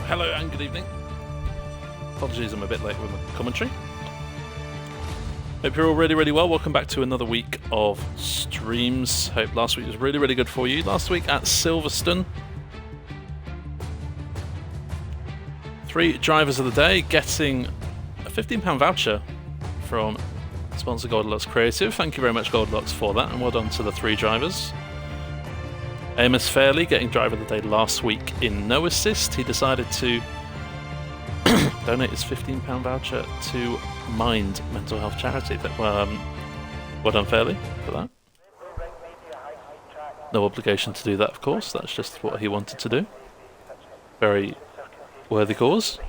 Hello and good evening. Apologies, I'm a bit late with my commentary. Hope you're all really well. Welcome back to another week of streams. Hope last week was really good for you. Last week at Silverstone, 3 drivers of the day getting a £15 voucher from sponsor Goldilocks Creative. Thank you very much, Goldilocks, for that, and well done to the 3 drivers. Amos Fairley getting driver of the day last week in no assist. He decided to donate his £15 voucher to Mind Mental Health Charity. Well done, Fairley, for that. No obligation to do that, of course. That's just what he wanted to do. Very worthy cause.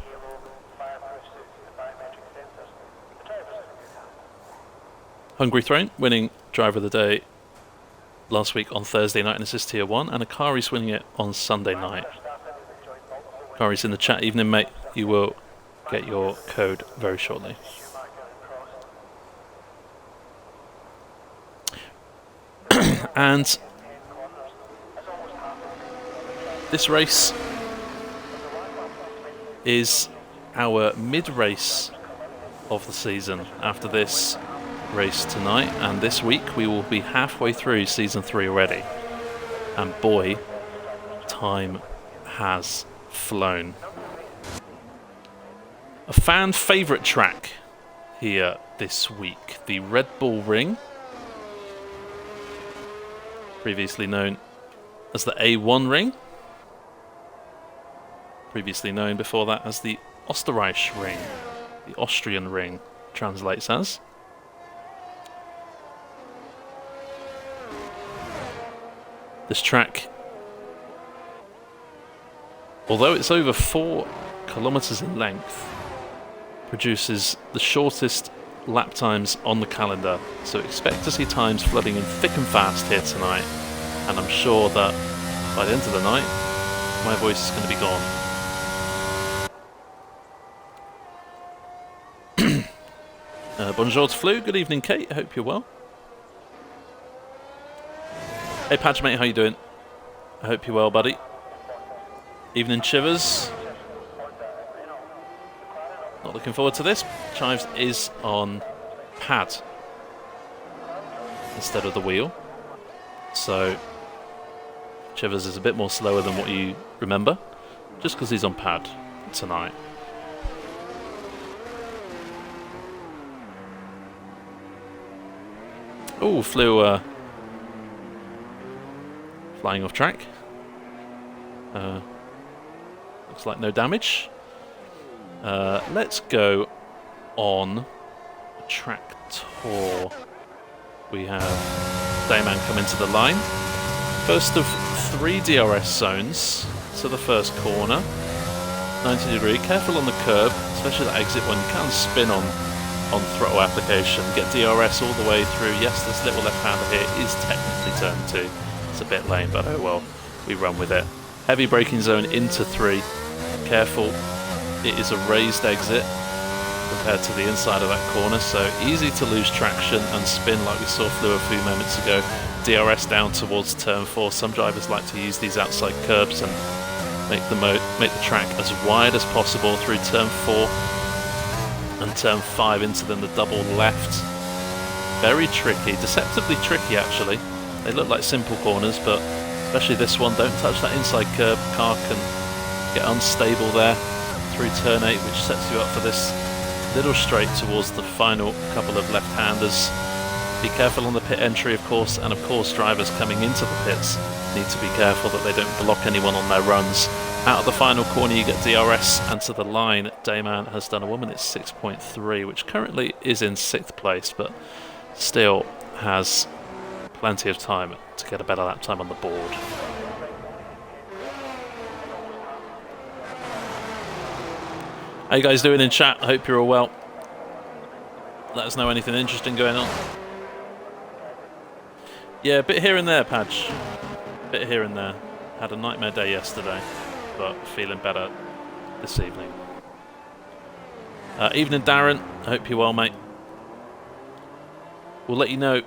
Hungry Throne winning driver of the day last week on Thursday night in Assist Tier 1, and Akari's winning it on Sunday night. Akari's in the chat. Evening, mate. You will get your code very shortly. And this race is our mid-race of the season. After this race tonight and this week, we will be halfway through Season 3 already. And boy, time has flown. A fan favourite track here this week, the Red Bull Ring, previously known as the A1 Ring, previously known before that as the Österreich Ring, the Austrian Ring translates as. This track, although it's over 4 kilometres in length, produces the shortest lap times on the calendar, so expect to see times flooding in thick and fast here tonight, and I'm sure that by the end of the night my voice is going to be gone. Bonjour to Flu, good evening Kate, I hope you're well. Hey Padge mate, how you doing? I hope you're well, buddy. Evening Chivers. Not looking forward to this. Chives is on pad instead of the wheel, so Chivers is a bit more slower than what you remember, just because he's on pad tonight. Oh, Flew flying off track. Looks like no damage. Let's go on a track tour. We have Dayman come into the line. First of 3 DRS zones to the first corner. 90 degree. Careful on the curb, especially that exit one. You can spin on throttle application. Get DRS all the way through. Yes, this little left-hander here is technically turn 2. It's a bit lame, but oh well, we run with it. Heavy braking zone into 3. Careful, it is a raised exit compared to the inside of that corner, so easy to lose traction and spin like we saw Flew a few moments ago. DRS down towards turn 4. Some drivers like to use these outside curbs and make the track as wide as possible through turn 4 and turn 5 into then the double left. Very tricky, deceptively tricky actually. They look like simple corners, but especially this one, don't touch that inside curb. Car can get unstable there through turn 8, which sets you up for this little straight towards the final couple of left-handers. Be careful on the pit entry, of course, and of course drivers coming into the pits need to be careful that they don't block anyone on their runs. Out of the final corner you get DRS, and to the line Dayman has done a 1 minute 6.3, which currently is in 6th place, but still has plenty of time to get a better lap time on the board. How you guys doing in chat? I hope you're all well. Let us know anything interesting going on. Yeah, a bit here and there, Padge. A bit here and there. Had a nightmare day yesterday, but feeling better this evening. Evening, Darren. I hope you're well, mate. We'll let you know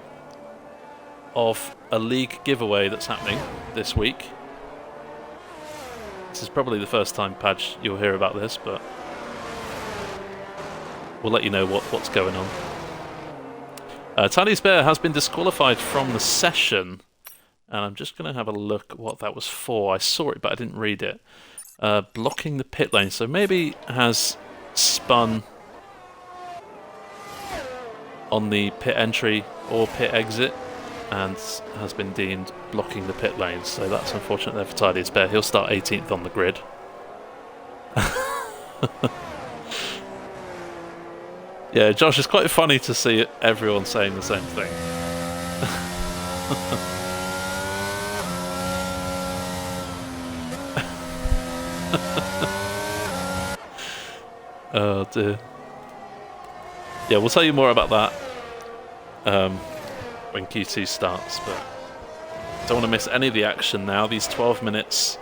of a league giveaway that's happening this week. This is probably the first time, Padge, you'll hear about this, but we'll let you know what's going on. Tiny's Bear has been disqualified from the session, and I'm just going to have a look at what that was for. I saw it, but I didn't read it. Blocking the pit lane, so maybe has spun on the pit entry or pit exit and has been deemed blocking the pit lane, so that's unfortunate there for Tidy's Bear. He'll start 18th on the grid. Yeah, Josh, it's quite funny to see everyone saying the same thing. Oh dear. Yeah, we'll tell you more about that when Q2 starts, but don't want to miss any of the action now. These 12 minutes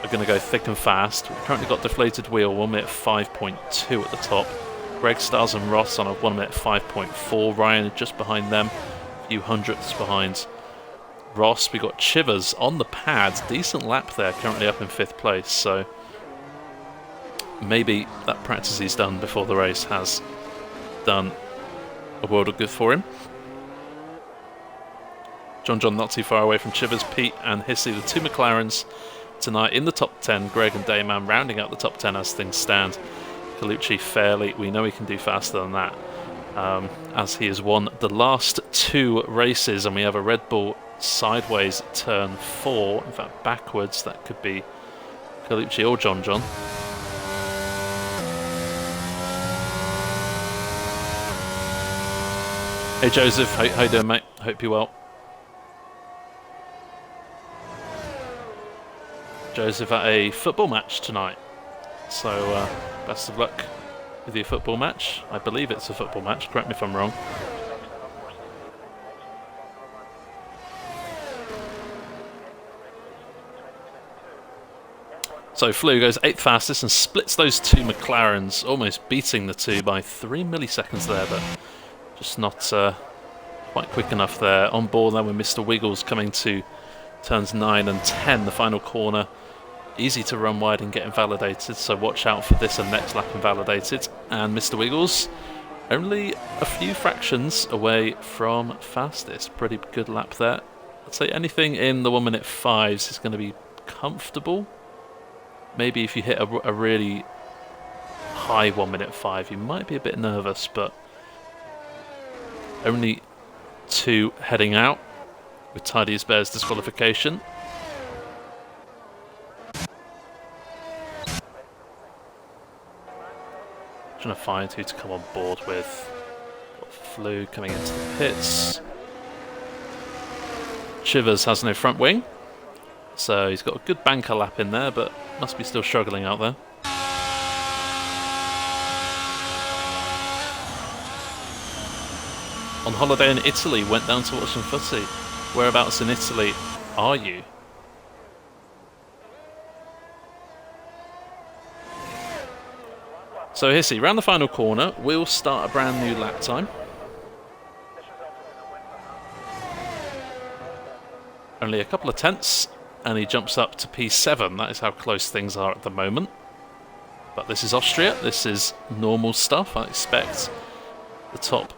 are going to go thick and fast. We've currently got deflated wheel 1 minute 5.2 at the top. Greg, Stars and Ross on a 1 minute 5.4. Ryan just behind them, a few hundredths behind Ross. We got Chivers on the pads, decent lap there, currently up in 5th place, so maybe that practice he's done before the race has done a world of good for him. John not too far away from Chivers, Pete and Hissy, the 2 McLarens tonight in the top 10. Greg and Dayman rounding out the top 10 as things stand. Colucci fairly, we know he can do faster than that, as he has won the last 2 races, and we have a Red Bull sideways turn 4, in fact backwards. That could be Colucci or John. Hey Joseph, how you doing, mate? Hope you're well. Joseph at a football match tonight, so best of luck with your football match. I believe it's a football match, correct me if I'm wrong. So Flew goes 8th fastest and splits those 2 McLarens, almost beating the 2 by 3 milliseconds there, but just not quite quick enough there. On board then with Mr. Wiggles coming to turns 9 and 10, the final corner. Easy to run wide and get invalidated, so watch out for this and next lap invalidated. And Mr. Wiggles only a few fractions away from fastest. Pretty good lap there. I'd say anything in the 1 minute 5s is going to be comfortable. Maybe if you hit a really high 1 minute 5, you might be a bit nervous, but only 2 heading out with Tidy as Bear's disqualification. Trying to find who to come on board with. Got Flew coming into the pits. Chivers has no front wing, so he's got a good banker lap in there, but must be still struggling out there. On holiday in Italy, went down to watch some footy. Whereabouts in Italy are you? So Hissy, round the final corner, we'll start a brand new lap time. Only a couple of tenths, and he jumps up to P7. That is how close things are at the moment. But this is Austria, this is normal stuff. I expect the top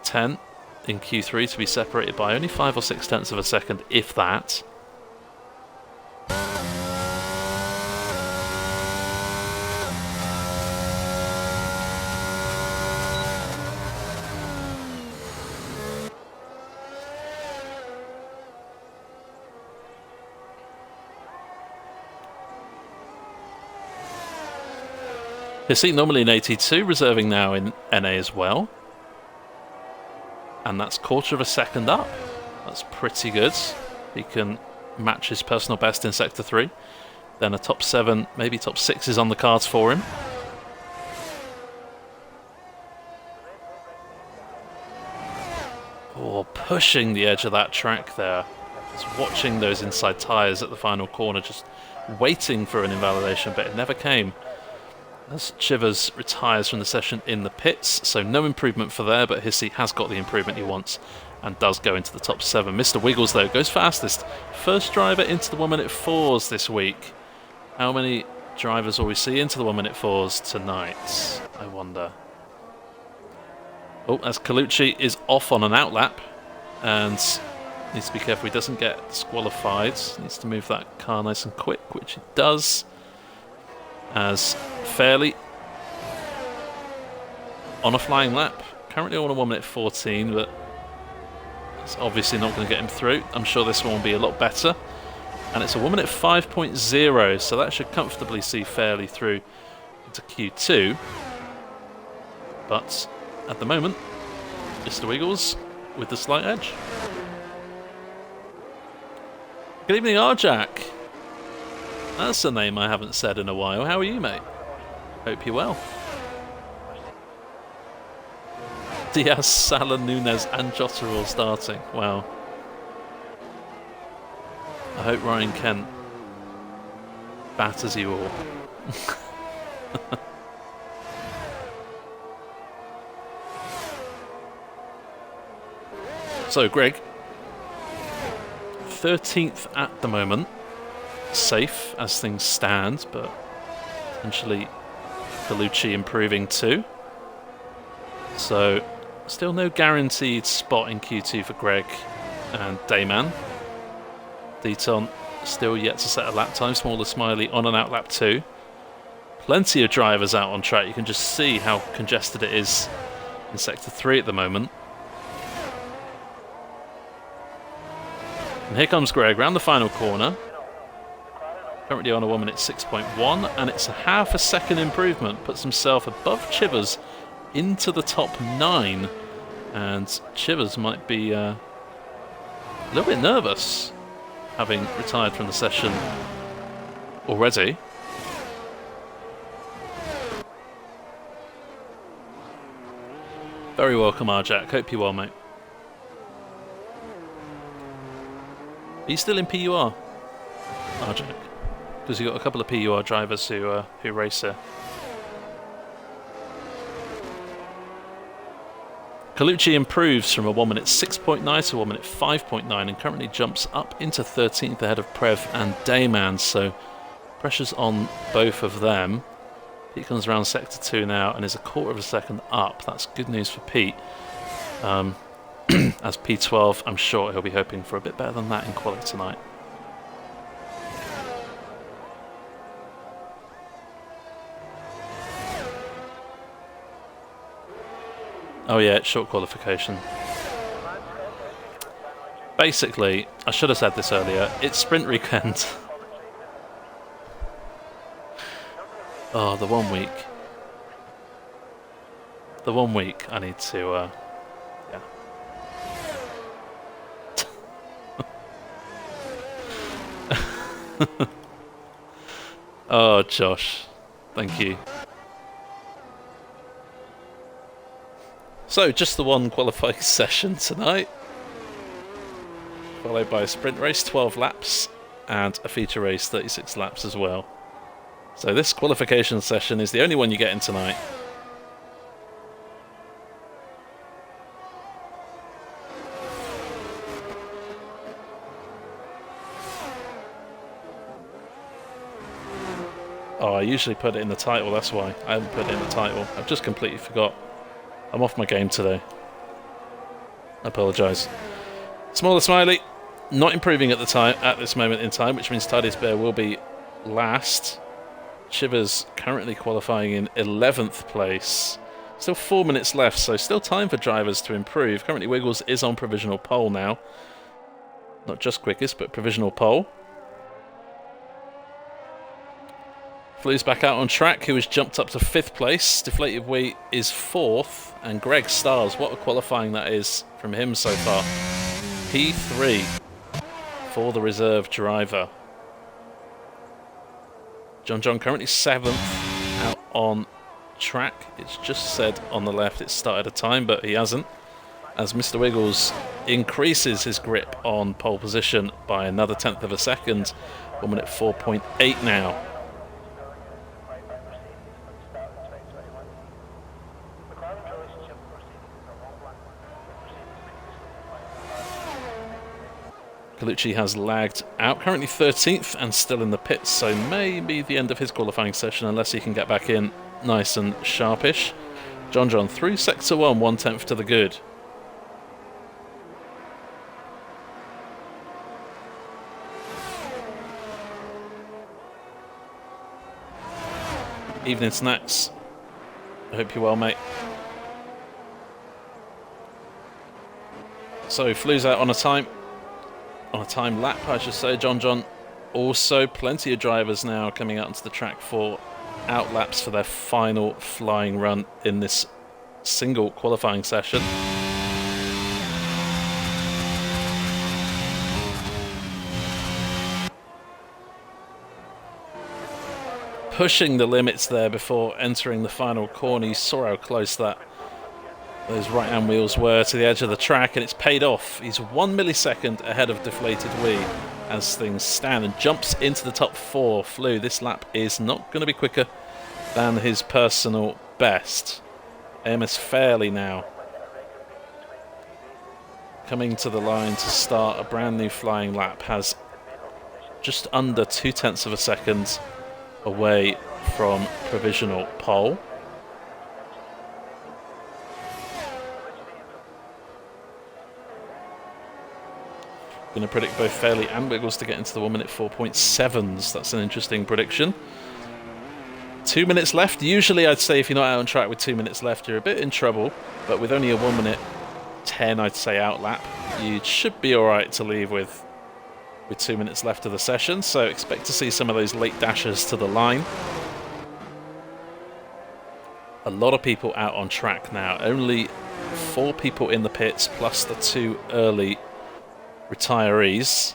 10 in Q3 to be separated by only 5 or 6 tenths of a second, if that. Hissy normally in 82, reserving now in NA as well. And that's 1/4 of a second up. That's pretty good. He can match his personal best in Sector 3. Then a top 7, maybe top 6 is on the cards for him. Oh, pushing the edge of that track there. Just watching those inside tyres at the final corner, just waiting for an invalidation, but it never came. As Chivers retires from the session in the pits, so no improvement for there, but Hissy has got the improvement he wants and does go into the top 7. Mr. Wiggles, though, goes fastest. First driver into the 1 minute 4s this week. How many drivers will we see into the 1 minute 4s tonight, I wonder? Oh, as Qualy is off on an outlap and needs to be careful he doesn't get disqualified. Needs to move that car nice and quick, which he does. As Fairley on a flying lap, currently on a 1 minute 14, but it's obviously not going to get him through. I'm sure this one will be a lot better. And it's a 1 minute 5.0, so that should comfortably see Fairley through into Q2. But at the moment, Mr. Wiggles with the slight edge. Good evening, Arjack. That's a name I haven't said in a while. How are you, mate? Hope you're well. Diaz, Salah, Nunez and Jota all starting. Wow. I hope Ryan Kent batters you all. So, Greg, 13th at the moment. Safe as things stand, but potentially Qualy improving too. So, still no guaranteed spot in Q2 for Greg and Dayman. Deaton still yet to set a lap time. Smaller Smiley on and out lap 2. Plenty of drivers out on track. You can just see how congested it is in sector 3 at the moment. And here comes Greg round the final corner. Currently on a 1 minute 6.1, and it's a half a second improvement. Puts himself above Chivers into the top 9. And Chivers might be a little bit nervous, having retired from the session already. Very welcome, Arjack. Hope you're well, mate. Are you still in PUR, Arjack? Because you've got a couple of PUR drivers who race here. Qualy improves from a 1 minute 6.9 to 1 minute 5.9 and currently jumps up into 13th ahead of Prev and Dayman, so pressure's on both of them. Pete comes around sector 2 now and is a quarter of a second up. That's good news for Pete. As P12, I'm sure he'll be hoping for a bit better than that in Qualy tonight. Oh yeah, it's short qualification. Basically, I should have said this earlier, it's sprint weekend. Oh, the 1 week. The 1 week I need to, yeah. Oh, Josh, thank you. So, just the one qualifying session tonight, followed by a sprint race, 12 laps, and a feature race, 36 laps as well. So this qualification session is the only one you get in tonight. Oh, I usually put it in the title, that's why. I haven't put it in the title. I've just completely forgot. I'm off my game today. I apologise. Smaller Smiley, not improving at the time at this moment in time, which means Tidiest Bear will be last. Chivers currently qualifying in 11th place. Still 4 minutes left, so still time for drivers to improve. Currently Wiggles is on provisional pole now. Not just quickest, but provisional pole. Flu's back out on track, who has jumped up to 5th place. Deflated Wheat is 4th, and Greg Stars, what a qualifying that is from him so far. P3 for the reserve driver. John currently 7th out on track. It's just said on the left it started a time, but he hasn't. As Mr. Wiggles increases his grip on pole position by another 1/10 of a second. 1 minute 4.8 now. Colucci has lagged out, currently 13th and still in the pits, so maybe the end of his qualifying session unless he can get back in nice and sharpish. John through sector 1, 1/10 to the good. Evening snacks. I hope you're well, mate. So Flu's out on a time lap, I should say. John. Also, plenty of drivers now coming out onto the track for out laps for their final flying run in this single qualifying session. Pushing the limits there before entering the final corner. You saw how close those right-hand wheels were to the edge of the track, and it's paid off. He's 1 millisecond ahead of Deflated Wee as things stand and jumps into the top 4. Flew, this lap is not going to be quicker than his personal best. AMS Fairley now coming to the line to start a brand new flying lap, has just under 0.2 of a second away from provisional pole. Going to predict both Fairley and Wiggles to get into the 1 minute 4.7s. That's an interesting prediction. 2 minutes left. Usually I'd say if you're not out on track with 2 minutes left, you're a bit in trouble. But with only a 1 minute 10, I'd say, out lap, you should be alright to leave with 2 minutes left of the session. So expect to see some of those late dashers to the line. A lot of people out on track now. Only 4 people in the pits, plus the 2 early retirees.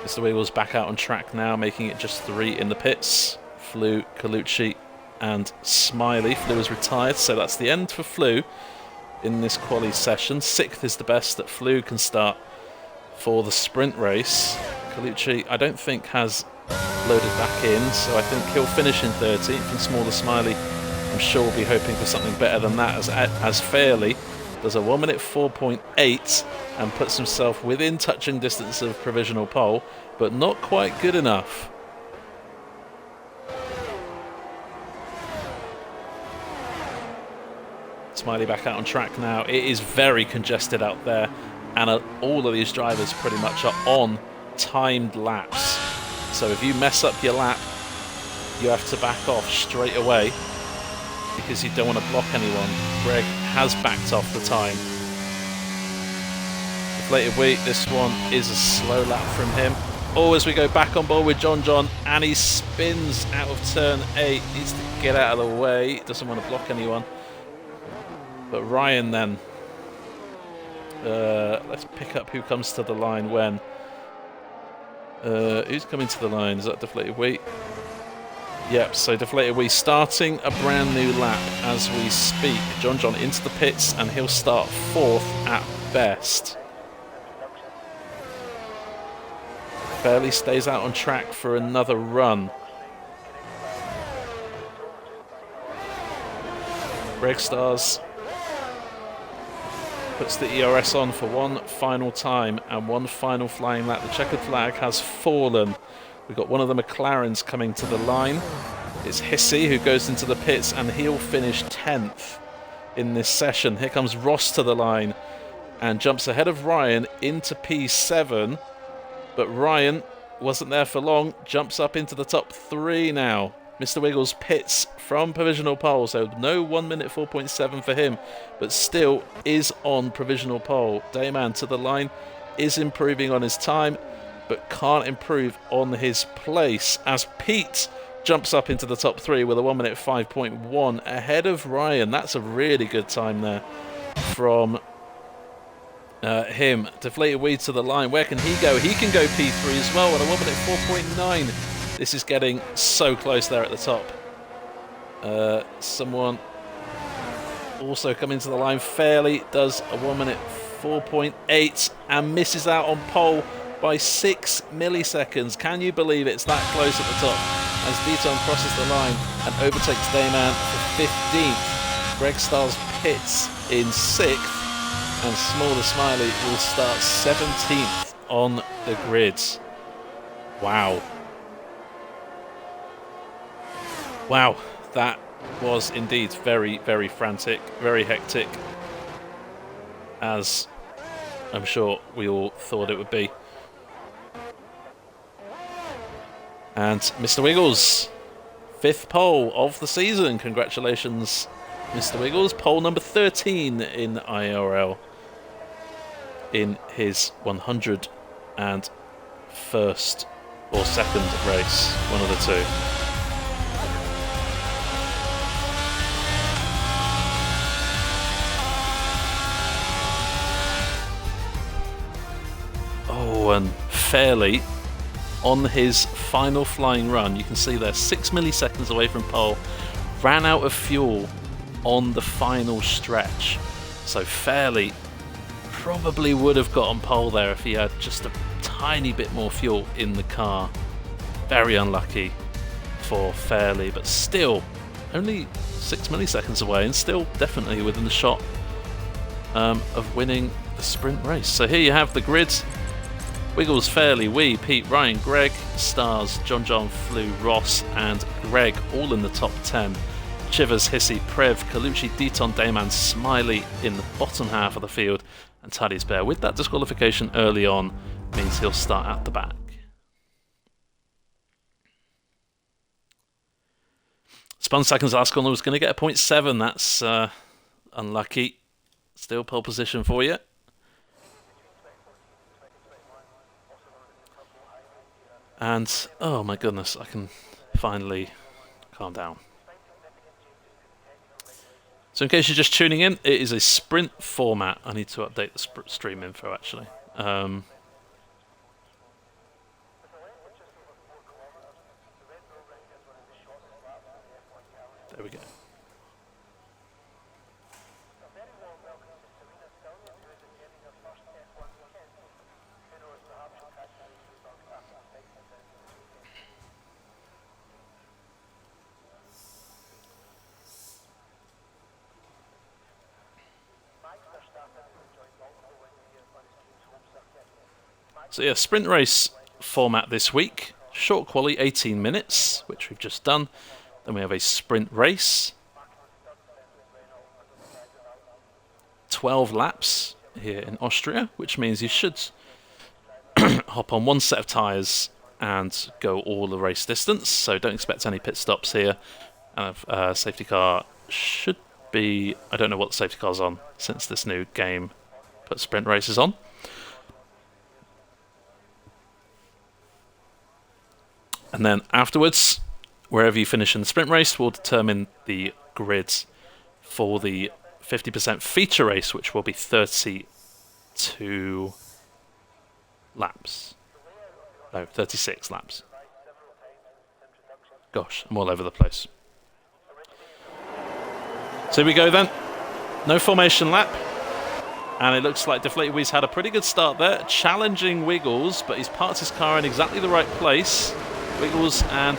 Mr. Wiggles back out on track now, making it just 3 in the pits. Flew, Colucci and Smiley. Flew is retired, so that's the end for Flew in this quali session. 6th is the best that Flew can start for the sprint race. Colucci, I don't think, has loaded back in, so I think he'll finish in 13th, and Smaller Smiley, I'm sure, will be hoping for something better than that, as Fairley does a 1 minute 4.8 and puts himself within touching distance of provisional pole, but not quite good enough. Smiley back out on track now. It is very congested out there, and all of these drivers pretty much are on timed laps. So if you mess up your lap, you have to back off straight away because you don't want to block anyone. Greg has backed off the time. Deflated Wheat, this one is a slow lap from him. Oh, as we go back on board with John, and he spins out of turn 8. Needs to get out of the way. Doesn't want to block anyone. But Ryan then. Let's pick up who comes to the line when. Who's coming to the line? Is that Deflated Wheat? Yep, so Deflated Wheat starting a brand new lap as we speak. John into the pits, and he'll start 4th at best. Fairley stays out on track for another run. Greg Stars puts the ERS on for one final time and one final flying lap. The checkered flag has fallen. We've got one of the McLarens coming to the line. It's Hissey who goes into the pits, and he'll finish 10th in this session. Here comes Ross to the line and jumps ahead of Ryan into P7. But Ryan wasn't there for long. Jumps up into the top 3 now. Mr. Wiggles pits from provisional pole, so no 1 minute 4.7 for him, but still is on provisional pole. Dayman to the line, is improving on his time, but can't improve on his place as Pete jumps up into the top 3 with a 1 minute 5.1 ahead of Ryan. That's a really good time there from him. Deflated Weed to the line. Where can he go? He can go P3 as well with a 1 minute 4.9. This is getting so close there at the top. Someone also coming to the line. Fairley does a 1 minute 4.8 and misses out on pole by 6 milliseconds. Can you believe it's that close at the top? As Deaton crosses the line and overtakes Dayman for 15th. Greg Stars pits in 6th. and Smaller Smiley will start 17th on the grid. Wow. Wow, that was indeed very, very frantic, very hectic, as I'm sure we all thought it would be. And Mr. Wiggles, 5th pole of the season. Congratulations, Mr. Wiggles. Pole number 13 in IRL in his 101st or second race, one of the two. Oh, and fairly on his final flying run, you can see there 6 milliseconds away from pole, ran out of fuel on the final stretch. So Fairley probably would have got on pole there if he had just a tiny bit more fuel in the car. Very unlucky for Fairley, but still only 6 milliseconds away and still definitely within the shot of winning the sprint race. So here you have the grid. Wiggles, Fairley, Wee, Pete, Ryan, Greg, Stars, John, Flew, Ross and Greg all in the top 10. Chivers, Hissy, Prev, Colucci, Deton, Dayman, Smiley in the bottom half of the field, and Tidy's Bear with that disqualification early on means he'll start at the back. Spun Seconds last corner was going to get a 0.7. That's unlucky. Still pole position for you. And, oh my goodness, I can finally calm down. So in case you're just tuning in, it is a sprint format. I need to update the stream info, actually. There we go. So yeah, sprint race format this week. Short quali, 18 minutes, which we've just done. Then we have a sprint race. 12 laps here in Austria, which means you should hop on one set of tyres and go all the race distance. So don't expect any pit stops here. And safety car should be... I don't know what the safety car's on since this new game put sprint races on. And then afterwards, wherever you finish in the sprint race will determine the grids for the 50% feature race, which will be 32 laps. No, 36 laps. Gosh, I'm all over the place. So here we go then. No formation lap. And it looks like Deflated Wee's had a pretty good start there. Challenging Wiggles, but he's parked his car in exactly the right place. Wiggles, and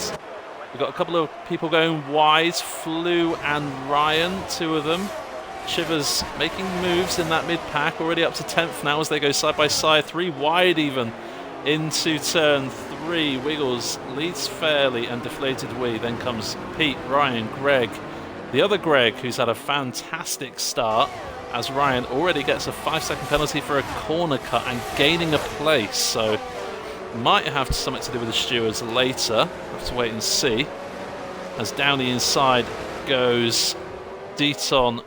we've got a couple of people going wide. Flew and Ryan, two of them. Chivers making moves in that mid-pack, already up to 10th now as they go side by side. 3 wide even into turn 3. Wiggles leads fairly and Deflated Wee. Then comes Pete, Ryan, Greg. The other Greg, who's had a fantastic start, as Ryan already gets a 5-second penalty for a corner cut and gaining a place. So might have something to do with the stewards later. Have to wait and see. As down the inside goes Deton,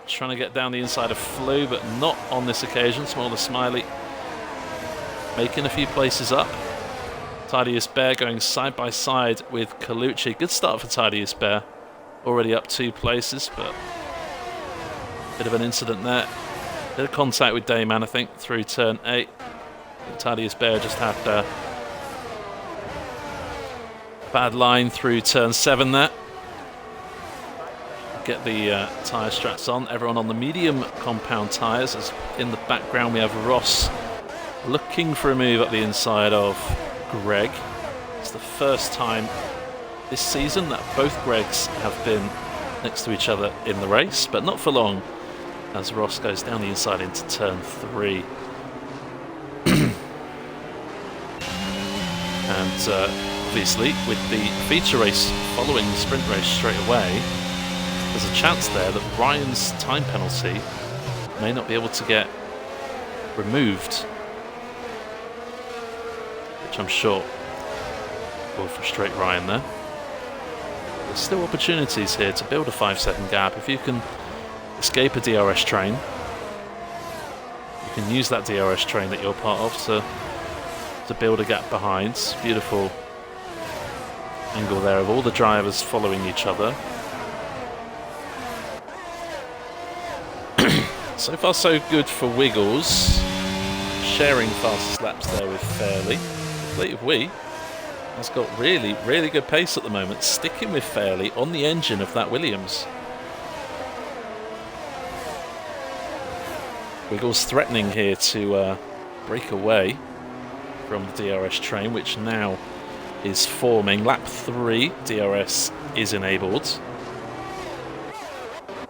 trying to get down the inside of Flew, but not on this occasion. Smaller Smiley making a few places up. Tidiest Bear going side by side with Colucci. Good start for Tidiest Bear. Already up 2 places, but bit of an incident there. Bit of contact with Dayman, I think, through turn 8. Tidiest Bear just had a bad line through turn 7 there. Get the tyre straps on. Everyone on the medium compound tyres. As in the background we have Ross looking for a move up the inside of Greg. It's the first time this season that both Gregs have been next to each other in the race, but not for long. as Ross goes down the inside into turn 3. And obviously, with the feature race following the sprint race straight away, there's a chance there that Ryan's time penalty may not be able to get removed, which I'm sure will frustrate Ryan there. There's still opportunities here to build a 5-second gap. If you can escape a DRS train, you can use that DRS train that you're part of to build a gap behind. Beautiful angle there of all the drivers following each other. So far so good for Wiggles, sharing fastest laps there with Fairley. Fleet of Wee has got really, really good pace at the moment, sticking with Fairley on the engine of that Williams. Wiggles threatening here to break away from the DRS train, which now is forming. Lap 3, DRS is enabled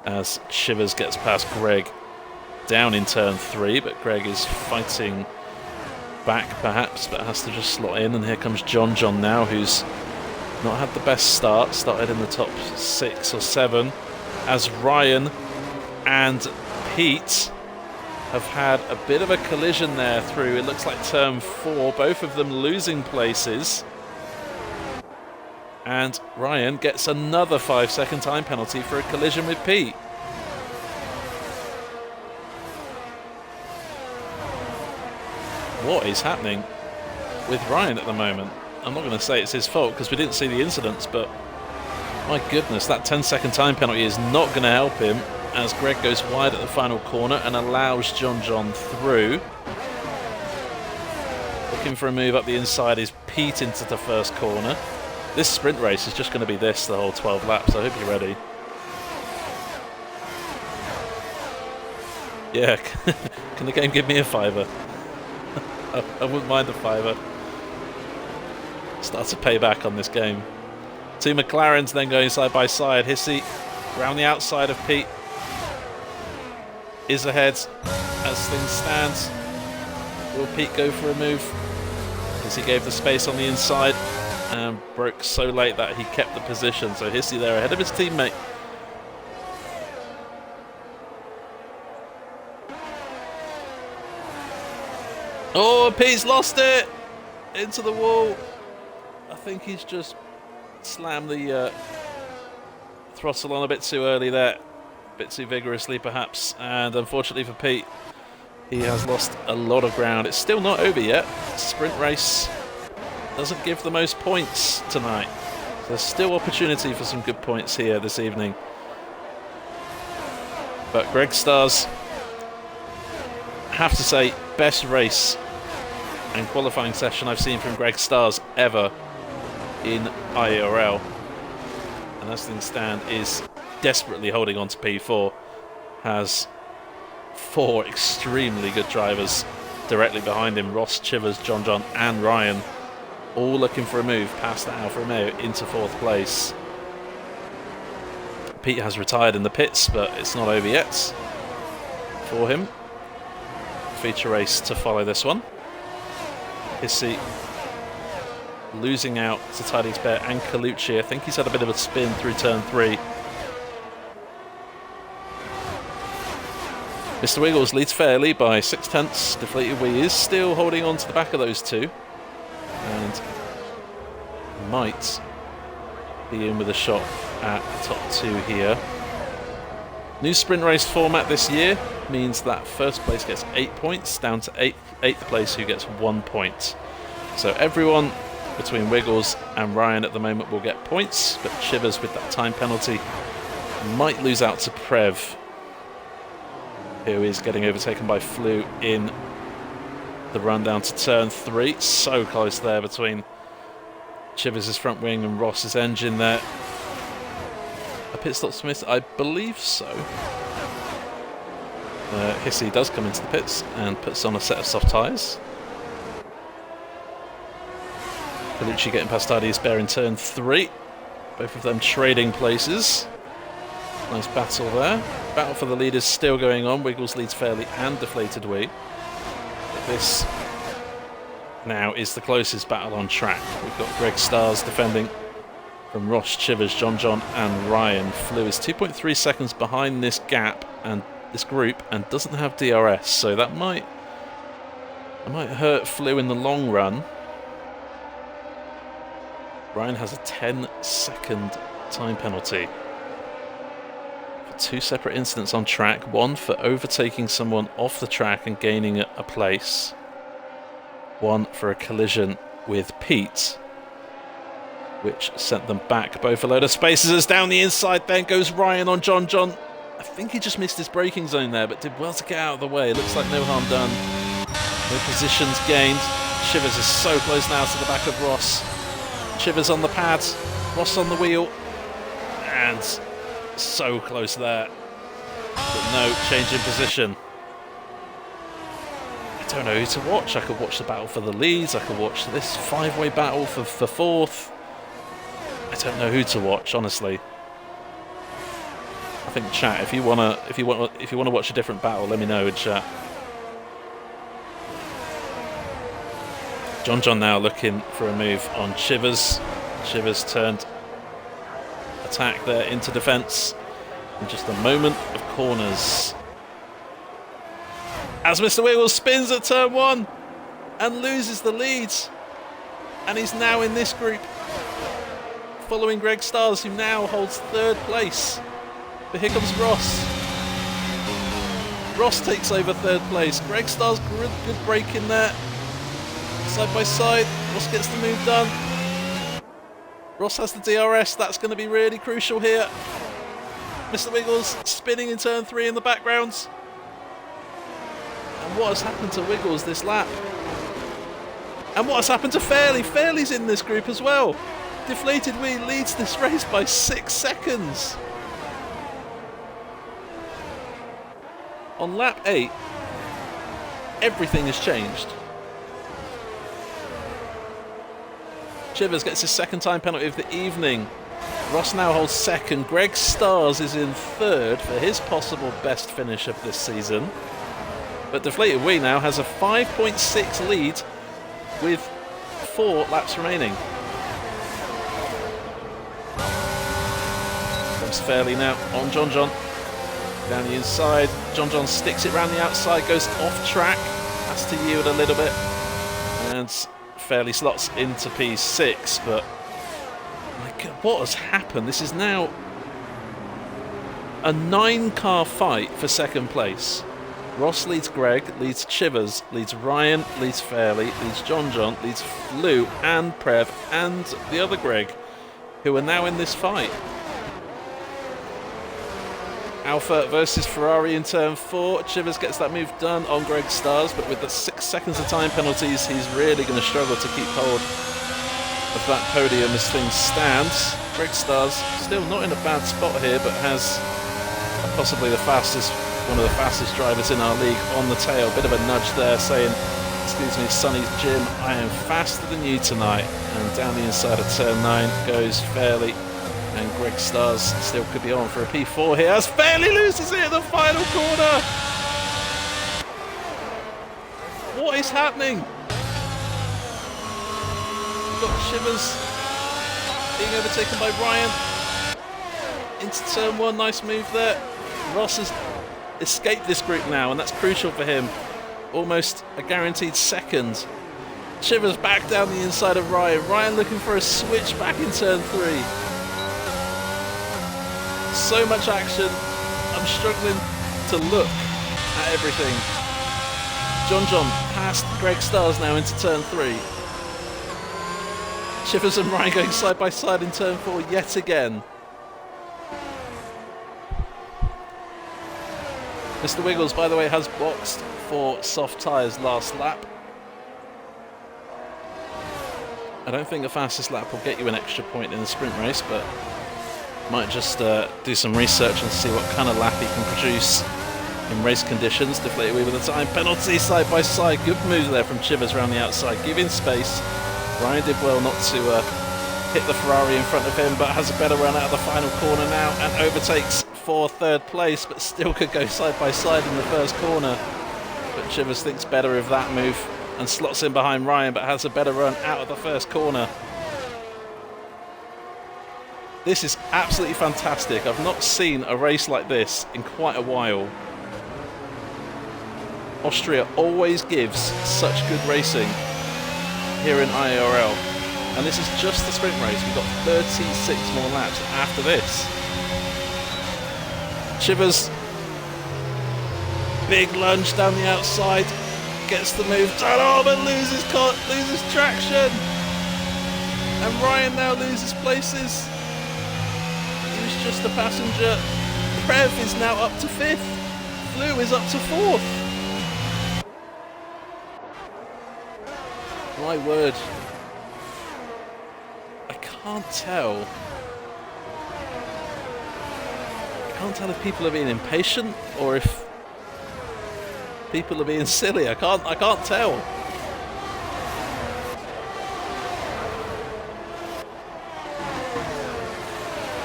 as Shivers gets past Greg down in turn 3, but Greg is fighting back perhaps, but has to just slot in. And here comes John now, who's not had the best start, started in the top 6 or 7, as Ryan and Pete have had a bit of a collision there through, it looks like turn 4, both of them losing places. And Ryan gets another 5-second time penalty for a collision with Pete. What is happening with Ryan at the moment? I'm not going to say it's his fault because we didn't see the incidents, but my goodness, that 10-second time penalty is not going to help him as Greg goes wide at the final corner and allows John through. Looking for a move up the inside is Pete into the first corner. This sprint race is just going to be this the whole 12 laps. I hope you're ready. Yeah, can the game give me a $5? I wouldn't mind a $5. Start to pay back on this game. Two McLarens then going side by side. Hissy around the outside of Pete is ahead as things stand. Will Pete go for a move? Hissy gave the space on the inside and broke so late that he kept the position. So Hissy there ahead of his teammate. Oh, Pete's lost it! Into the wall. I think he's just slammed the throttle on a bit too early there. A bit too vigorously perhaps. And unfortunately for Pete, he has lost a lot of ground. It's still not over yet. Sprint race doesn't give the most points tonight. There's still opportunity for some good points here this evening. But Greg Stars, have to say, best race and qualifying session I've seen from Greg Stars ever in IIRL. And as things stand, is desperately holding on to P4. Has 4 extremely good drivers directly behind him. Ross, Chivers, John and Ryan, all looking for a move past the Alfa Romeo into 4th place. Pete has retired in the pits, but it's not over yet for him. Feature race to follow this one. Hissy losing out to Tidings Bear and Colucci. I think he's had a bit of a spin through turn 3. Mr. Wiggles leads fairly by 6/10. Deflated Wee is still holding on to the back of those two and might be in with a shot at the top 2 here. New sprint race format this year means that first place gets 8 points, down to 8th place who gets 1 point. So everyone between Wiggles and Ryan at the moment will get points, but Chivers with that time penalty might lose out to Prev, who is getting overtaken by Flew in the run down to turn 3. So close there between Chivers' front wing and Ross's engine there. A pit stop Smith, I believe so. Hissy does come into the pits and puts on a set of soft tyres. Colucci getting past Tidings Bear in turn 3. Both of them trading places. Nice battle there. Battle for the lead is still going on. Wiggles leads Fairly and Deflated Wee. But this now is the closest battle on track. We've got Greg Stars defending from Ross, Chivers, John and Ryan. Flew is 2.3 seconds behind this gap and this group and doesn't have DRS, so that might hurt Flew in the long run. Ryan has a 10-second time penalty for 2 separate incidents on track. One for overtaking someone off the track and gaining a place. One for a collision with Pete, which sent them back both a load of spaces. As down the inside then goes Ryan on John. I think he just missed his braking zone there, but did well to get out of the way. It looks like no harm done. No positions gained. Chivers is so close now to the back of Ross. Chivers on the pads, Ross on the wheel, and so close there, but no change in position. I don't know who to watch. I could watch the battle for the leads. I could watch this 5-way battle for fourth. I don't know who to watch, honestly. I think chat. If you wanna watch a different battle, let me know in chat. John now looking for a move on Chivers. Chivers turned attack there into defence in just a moment of corners. As Mr. Wiggles spins at turn 1 and loses the lead. And he's now in this group, following Greg Stars, who now holds 3rd place. But here comes Ross. Ross takes over 3rd place. Greg Stars, good break in there. Side by side, Ross gets the move done. Ross has the DRS, that's going to be really crucial here. Mr. Wiggles spinning in turn 3 in the background. And what has happened to Wiggles this lap? And what has happened to Fairly? Fairly's in this group as well. Deflated Wee leads this race by 6 seconds. On lap 8, everything has changed. Chivers gets his 2nd time penalty of the evening. Ross now holds 2nd. Greg Stars is in 3rd for his possible best finish of this season. But Deflated Wee now has a 5.6 lead with 4 laps remaining. Comes Fairly now on John. Down the inside. John sticks it round the outside, goes off track. Has to yield a little bit. And Fairly slots into P6, but my God, what has happened? This is now a 9-car fight for 2nd place. Ross leads Greg, leads Chivers, leads Ryan, leads Fairly, leads John, leads Flew and Prev and the other Greg, who are now in this fight. Alpha versus Ferrari in turn 4. Chivers gets that move done on Greg Stars, but with the 6 seconds of time penalties, he's really going to struggle to keep hold of that podium as things stand. Greg Stars still not in a bad spot here, but has possibly one of the fastest drivers in our league on the tail. Bit of a nudge there saying, excuse me, Sonny Jim, I am faster than you tonight. And down the inside of turn 9 goes Fairly. And Greg Stars still could be on for a P4 here as Fairly loses it in the final corner. What is happening? We've got Chivers being overtaken by Ryan. Into turn 1, nice move there. Ross has escaped this group now, and that's crucial for him. Almost a guaranteed 2nd. Chivers back down the inside of Ryan. Ryan looking for a switch back in turn 3. So much action. I'm struggling to look at everything. John past Greg Stars now into turn 3. Chivers and Ryan going side by side in turn 4 yet again. Mr. Wiggles, by the way, has boxed for soft tyres last lap. I don't think the fastest lap will get you an extra point in the sprint race, but might just do some research and see what kind of lap he can produce in race conditions. Deflated Wee with a time penalty side by side. Good move there from Chivers around the outside, giving space. Ryan did well not to hit the Ferrari in front of him, but has a better run out of the final corner now and overtakes for third place, but still could go side by side in the first corner. But Chivers thinks better of that move and slots in behind Ryan, but has a better run out of the first corner. This is absolutely fantastic. I've not seen a race like this in quite a while. Austria always gives such good racing here in IIRL. And this is just the sprint race. We've got 36 more laps after this. Chivers, big lunge down the outside, gets the move done, oh, but loses traction. And Ryan now loses places. He was just a passenger. Prev is now up to 5th. Flew is up to 4th. My word. I can't tell if people are being impatient or if people are being silly. I can't tell.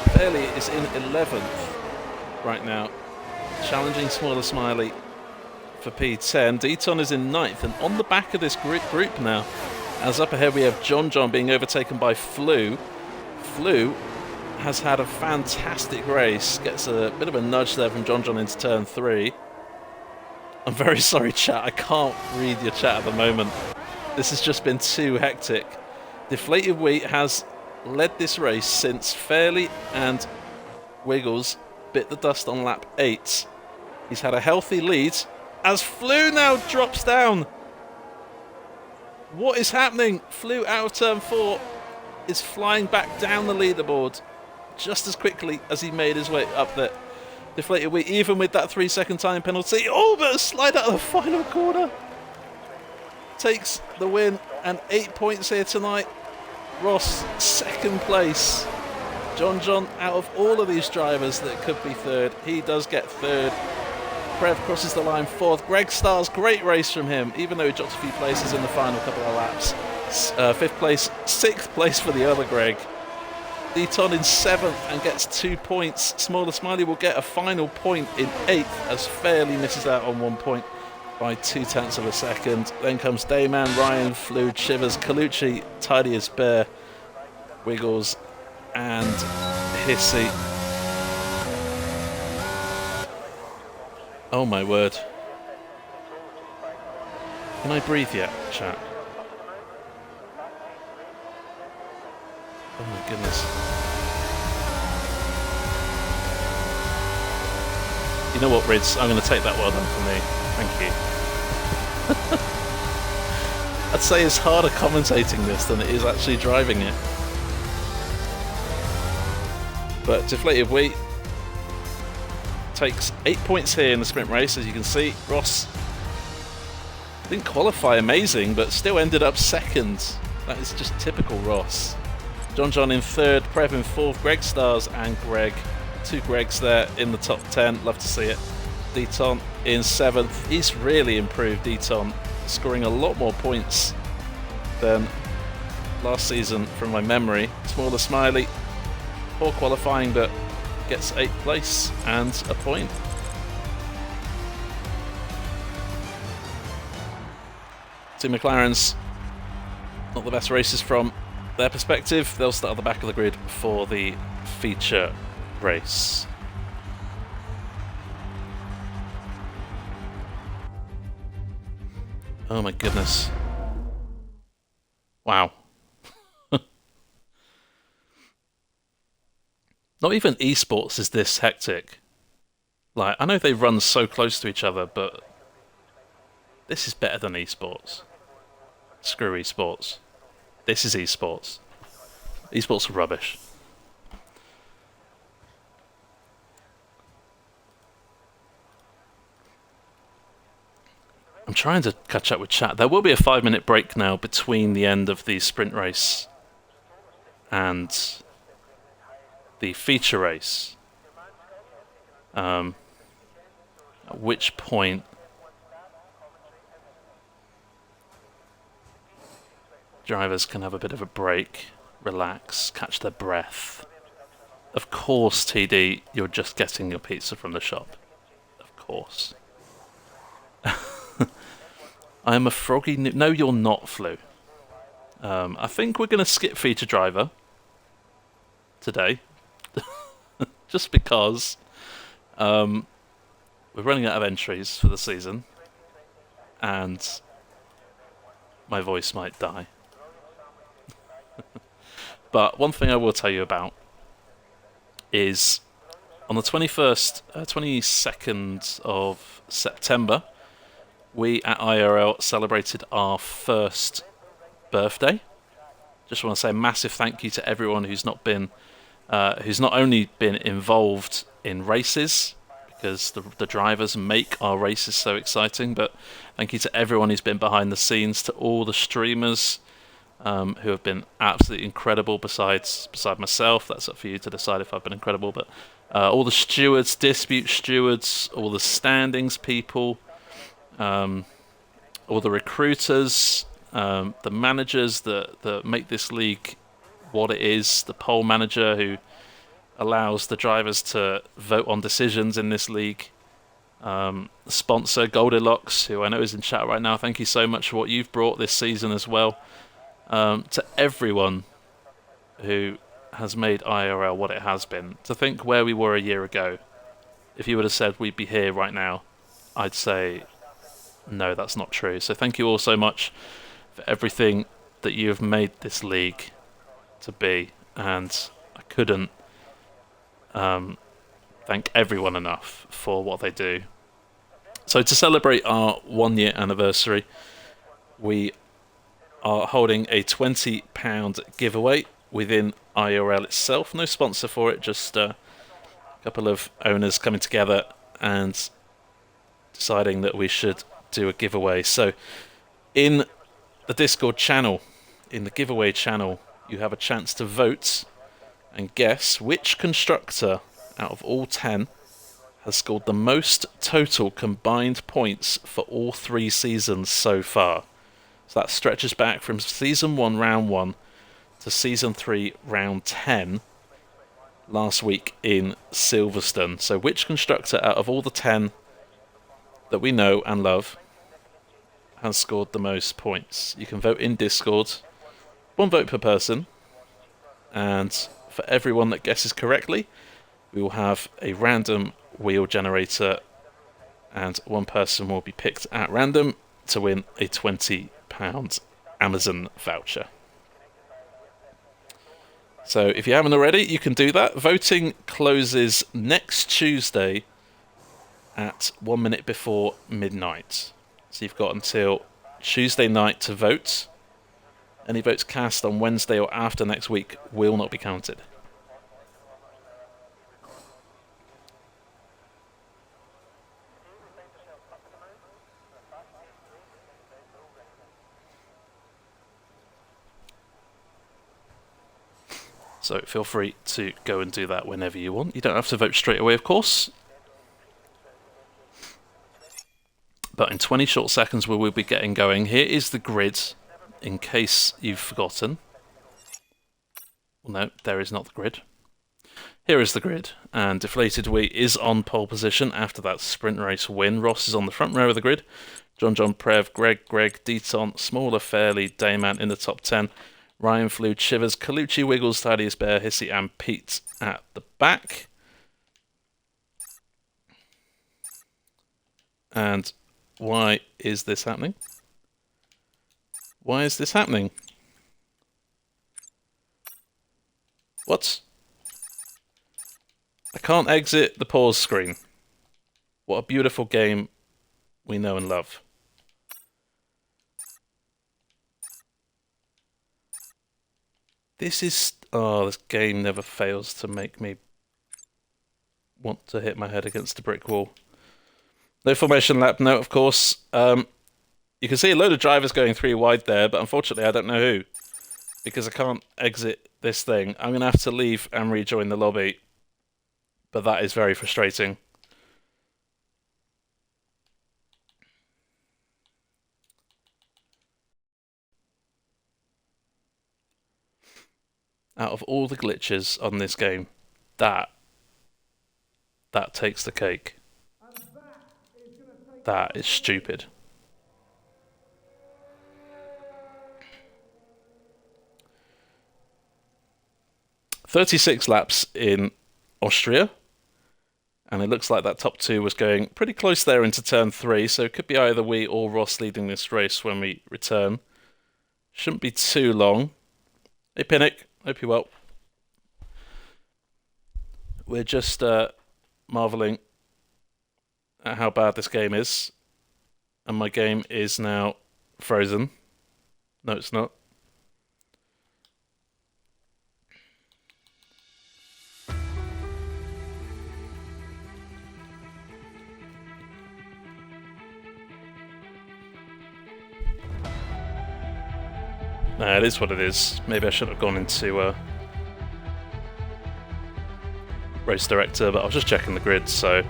Qualy is in 11th right now, challenging Smaller Smiley for P10. Deaton is in 9th, and on the back of this group now, as up ahead we have John being overtaken by Flew. Flew has had a fantastic race, gets a bit of a nudge there from John into turn 3. I'm very sorry, chat, I can't read your chat at the moment. This has just been too hectic. Deflated Wheat has led this race since Fairley and Wiggles bit the dust on lap 8. He's had a healthy lead as Flew now drops down. What is happening? Flew out of turn 4 is flying back down the leaderboard just as quickly as he made his way up there. Deflated Wheat, even with that 3-second time penalty, oh, but a slide out of the final corner. Takes the win and 8 points here tonight. Ross, 2nd place. John out of all of these drivers that could be 3rd, he does get 3rd. Prev crosses the line 4th. Greg Stars, great race from him, even though he dropped a few places in the final couple of laps. 5th place, 6th place for the other Greg. Deaton in 7th and gets 2 points. Smaller Smiley will get a final point in 8th as Fairley misses out on 1 point by 0.2 of a second. Then comes Dayman, Ryan, Flew, Chivers, Colucci, Tidy as Bear, Wiggles and Hissy. Oh my word. Can I breathe yet, chat? Oh my goodness. You know what, Rids? I'm going to take that well done for me. Thank you. I'd say it's harder commentating this than it is actually driving it. But Deflated Wheat takes 8 points here in the sprint race, as you can see. Ross didn't qualify amazing, but still ended up 2nd. That is just typical Ross. John in 3rd, Prev in 4th, Greg Stars and Greg. 2 Gregs there in the top 10, love to see it. Deaton in 7th, he's really improved, Deaton, scoring a lot more points than last season from my memory. Smaller Smiley, poor qualifying, but gets 8th place and a point. Two McLarens, not the best races from their perspective. They'll start at the back of the grid for the feature race. Oh my goodness. Wow. Not even esports is this hectic. Like, I know they run so close to each other, but this is better than esports. Screw esports. This is esports. Esports are rubbish. I'm trying to catch up with chat. There will be a 5-minute break now between the end of the sprint race and the feature race. At which point drivers can have a bit of a break, relax, catch their breath, Of course, TD, you're just getting your pizza from the shop. Of course. I am a froggy... No, you're not, Flu. I think we're going to skip feature driver today. Just because we're running out of entries for the season. And my voice might die. But one thing I will tell you about is on the 22nd of September, we at IRL celebrated our first birthday. Just want to say a massive thank you to everyone who's not only been involved in races, because the drivers make our races so exciting, but thank you to everyone who's been behind the scenes, to all the streamers who have been absolutely incredible. Beside myself, that's up for you to decide if I've been incredible. But all the stewards, dispute stewards, all the standings people, all the recruiters, the managers that make this league what it is, the poll manager who allows the drivers to vote on decisions in this league. Sponsor Goldilocks, who I know is in chat right now, thank you so much for what you've brought this season as well. To everyone who has made IRL what it has been. To think where we were a year ago, if you would have said we'd be here right now, I'd say no, that's not true. So thank you all so much for everything that you have made this league to be, and I couldn't thank everyone enough for what they do. So to celebrate our 1 year anniversary, we are holding a £20 giveaway within IRL itself. No sponsor for it, just a couple of owners coming together and deciding that we should do a giveaway. So in the Discord channel, in the giveaway channel, you have a chance to vote and guess which constructor out of all 10 has scored the most total combined points for all 3 seasons so far. So that stretches back from Season 1, Round 1 to Season 3, Round 10 last week in Silverstone. So which constructor out of all the 10 that we know and love has scored the most points? You can vote in Discord. 1 vote per person. And for everyone that guesses correctly, we will have a random wheel generator, and 1 person will be picked at random to win a £20 Amazon voucher. So if you haven't already, you can do that. Voting closes next Tuesday at 1 minute before midnight. So you've got until Tuesday night to vote. Any votes cast on Wednesday or after next week will not be counted. So feel free to go and do that whenever you want. You don't have to vote straight away, of course. But in 20 short seconds we will be getting going. Here is the grid, in case you've forgotten. Well, no, there is not the grid. Here is the grid, and Deflated Wheat is on pole position after that sprint race win. Ross is on the front row of the grid. John, Prev, Greg, Deton, Smaller, Fairly, Dayman in the top 10. Ryan, Flew, Chivers, Colucci, Wiggles, Thaddeus, Bear, Hissy, and Pete at the back. And why is this happening? Why is this happening? What? I can't exit the pause screen. What a beautiful game we know and love. This game never fails to make me want to hit my head against a brick wall. No formation lap, no, of course. You can see a load of drivers going 3 wide there, but unfortunately I don't know who, because I can't exit this thing. I'm going to have to leave and rejoin the lobby, but that is very frustrating. Out of all the glitches on this game, That takes the cake. That is stupid. "36 laps in Austria, and it looks like that top two was going pretty close there into turn 3, so it could be either we or Ross leading this race when we return. Shouldn't be too long. Hey Pinnock, hope you're well. We're just marvelling at how bad this game is, and my game is now frozen. No, it's not. Nah, it is what it is. Maybe I should have gone into race director, but I was just checking the grid, so...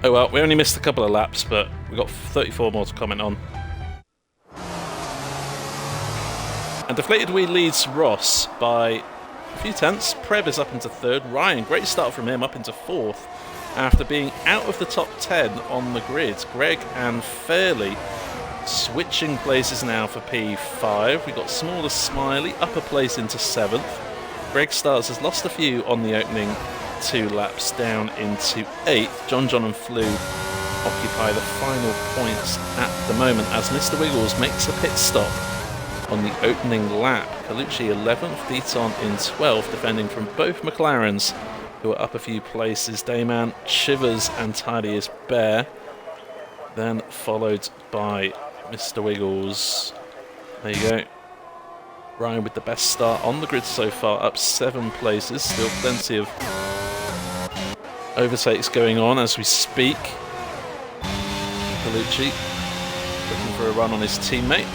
Oh well, we only missed a couple of laps, but we've got 34 more to comment on. And Deflated Wee leads Ross by a few tenths. Preb is up into 3rd. Ryan, great start from him, up into 4th. After being out of the top 10 on the grid. Greg and Fairley switching places now for P5. We've got Smaller Smiley, upper place into 7th. Greg Stars has lost a few on the opening 2 laps, down into 8th. John and Flew occupy the final points at the moment as Mr. Wiggles makes a pit stop on the opening lap. Colucci 11th, Deaton in 12th, defending from both McLarens, who are up a few places. Dayman, Shivers and Tidiest Bear, then followed by Mr. Wiggles. There you go. Ryan with the best start on the grid so far, up 7 places. Still plenty of overtakes going on as we speak. Colucci looking for a run on his teammate.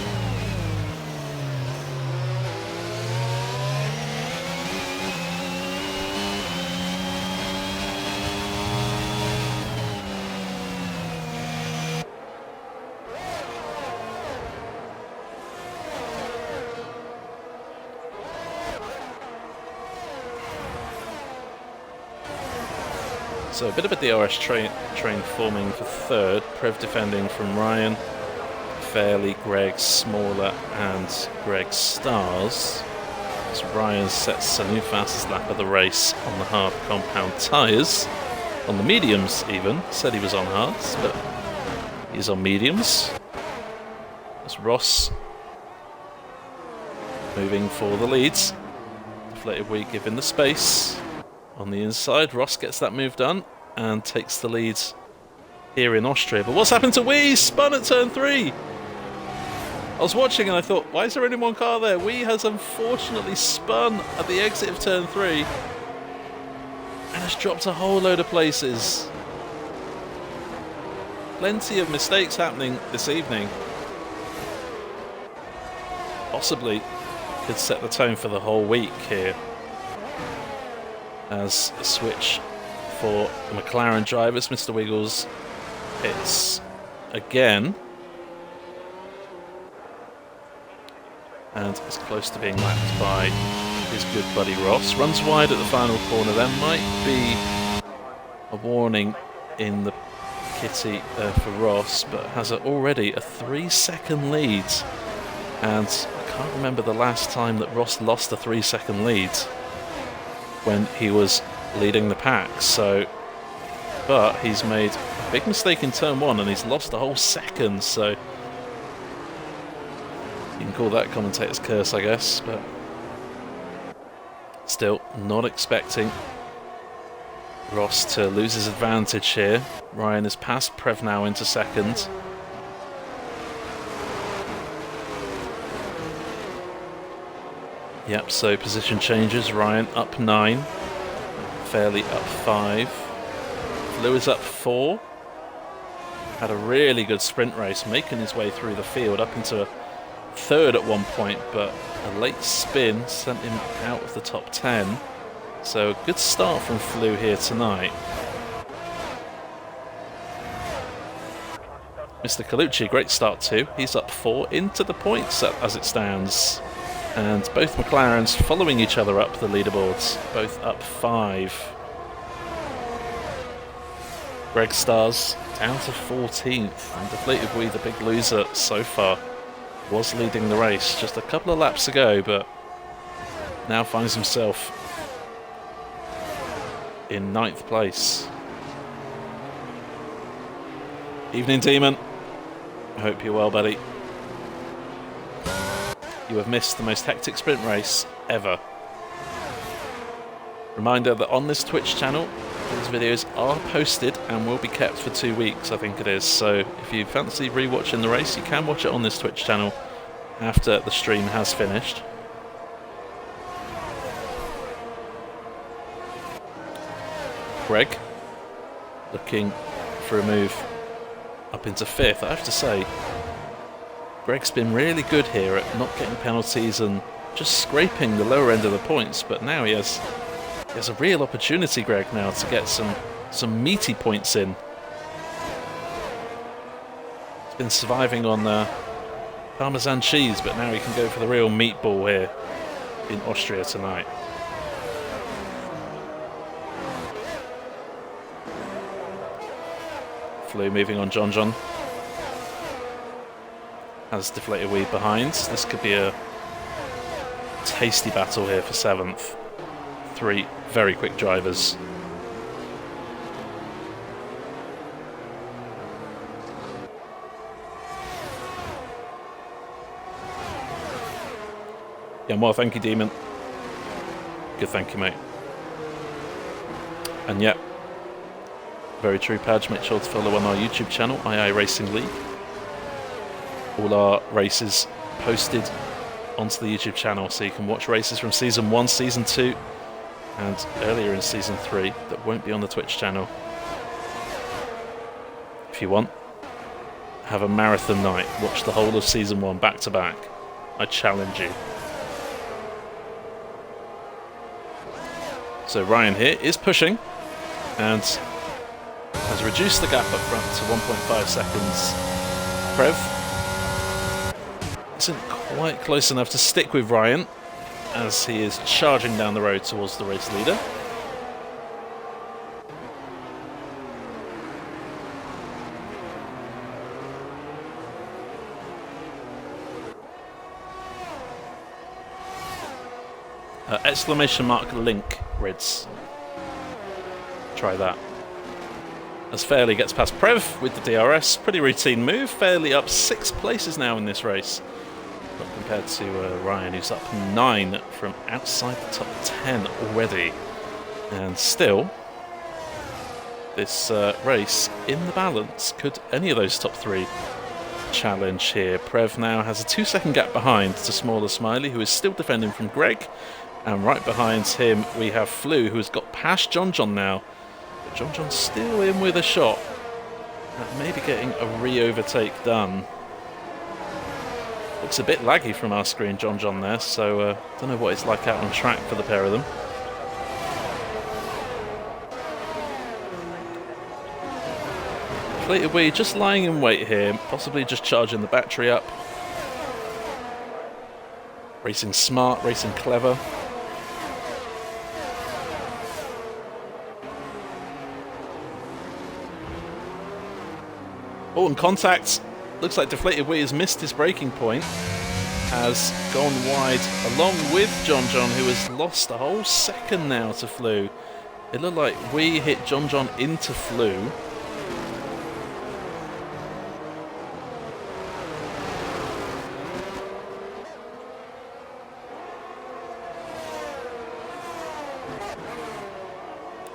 So a bit of a DRS train forming for 3rd. Prev defending from Ryan, Fairley, Greg, Smaller and Greg Stars. As Ryan sets a new fastest lap of the race on the hard compound tyres. On the mediums even. Said he was on hards, but he's on mediums. As Ross moving for the leads. Deflated Wee given the space. On the inside, Ross gets that move done and takes the lead here in Austria. But what's happened to Wee? Spun at turn 3. I was watching and I thought, why is there only one car there? Wee has unfortunately spun at the exit of turn 3 and has dropped a whole load of places. Plenty of mistakes happening this evening. Possibly could set the tone for the whole week here. As a switch for the McLaren drivers, Mr. Wiggles hits again and is close to being lapped by his good buddy Ross. Runs wide at the final corner. There might be a warning in the kitty for Ross, but has already a 3-second lead, and I can't remember the last time that Ross lost a 3-second lead when he was leading the pack. But he's made a big mistake in turn 1 and he's lost a whole second, so you can call that commentator's curse, I guess, but still not expecting Ross to lose his advantage here. Ryan has passed Prev now into 2nd. Yep, so position changes. Ryan up 9, Fairley up 5, Lewis up 4. Had a really good sprint race, making his way through the field up into 3rd at one point, but a late spin sent him out of the top 10. So a good start from Flew here tonight. Mr. Colucci, great start too. He's up 4 into the points as it stands. And both McLarens following each other up the leaderboards, both up 5. Greg Stars down to 14th, and Deflated Wee, the big loser so far, was leading the race just a couple of laps ago, but now finds himself in 9th place. Evening, Demon. I hope you're well, buddy. You have missed the most hectic sprint race ever. Reminder that on this Twitch channel, these videos are posted and will be kept for 2 weeks, I think it is. So if you fancy rewatching the race, you can watch it on this Twitch channel after the stream has finished. Greg looking for a move up into 5th. I have to say, Greg's been really good here at not getting penalties and just scraping the lower end of the points, but now he has a real opportunity, Greg, now to get some meaty points in. He's been surviving on Parmesan cheese, but now he can go for the real meatball here in Austria tonight. Flew moving on John. Has Deflated Wee behind. This could be a tasty battle here for 7th. 3 very quick drivers. Yeah, well, thank you, Demon. Good, thank you, mate. And yeah, very true, Padge. Make sure to follow on our YouTube channel, IIRacingleague. All our races posted onto the YouTube channel, so you can watch races from Season 1, Season 2, and earlier in Season 3 that won't be on the Twitch channel. If you want, have a marathon night. Watch the whole of Season 1 back to back. I challenge you. So Ryan here is pushing and has reduced the gap up front to 1.5 seconds. Prev isn't quite close enough to stick with Ryan as he is charging down the road towards the race leader. Exclamation mark link, Rids. Try that. As Fairley gets past Prev with the DRS. Pretty routine move. Fairley up 6 places now in this race. Not compared to Ryan, who's up 9 from outside the top 10 already. And still, this race in the balance. Could any of those top 3 challenge here? Prev now has a 2-second gap behind to Smaller Smiley, who is still defending from Greg. And right behind him we have Flew, who has got past John now. But John's still in with a shot at maybe getting a re-overtake done. Looks a bit laggy from our screen, John there, so don't know what it's like out on track for the pair of them. Deflated Wee just lying in wait here, possibly just charging the battery up. Racing smart, racing clever. Oh, and contact. Looks like Deflated Wee has missed his braking point. Has gone wide along with John, who has lost a whole second now to Flew. It looked like Wee hit John into Flew.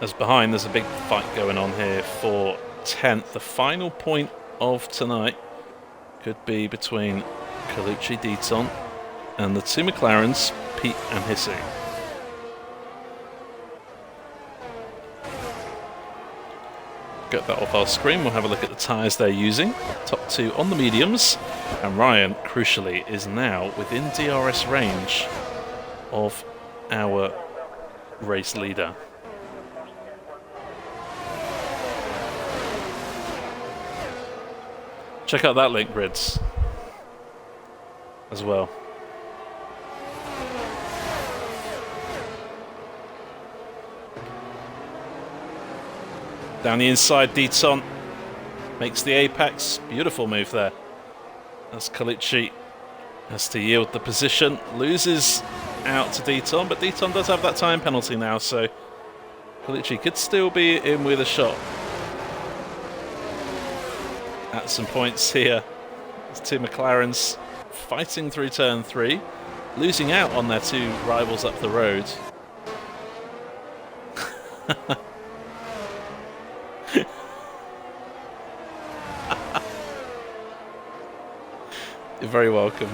As behind, there's a big fight going on here for 10th. The final point of tonight could be between Colucci Deaton and the 2 McLarens, Pete and Hissy. Get that off our screen. We'll have a look at the tyres they're using. Top 2 on the mediums, and Ryan, crucially, is now within DRS range of our race leader. Check out that link, Rids, as well. Down the inside, Deton makes the apex. Beautiful move there. As Qualy has to yield the position. Loses out to Deton, but Deton does have that time penalty now, so Qualy could still be in with a shot at some points here. There's two McLarens fighting through turn 3, losing out on their two rivals up the road. You're very welcome.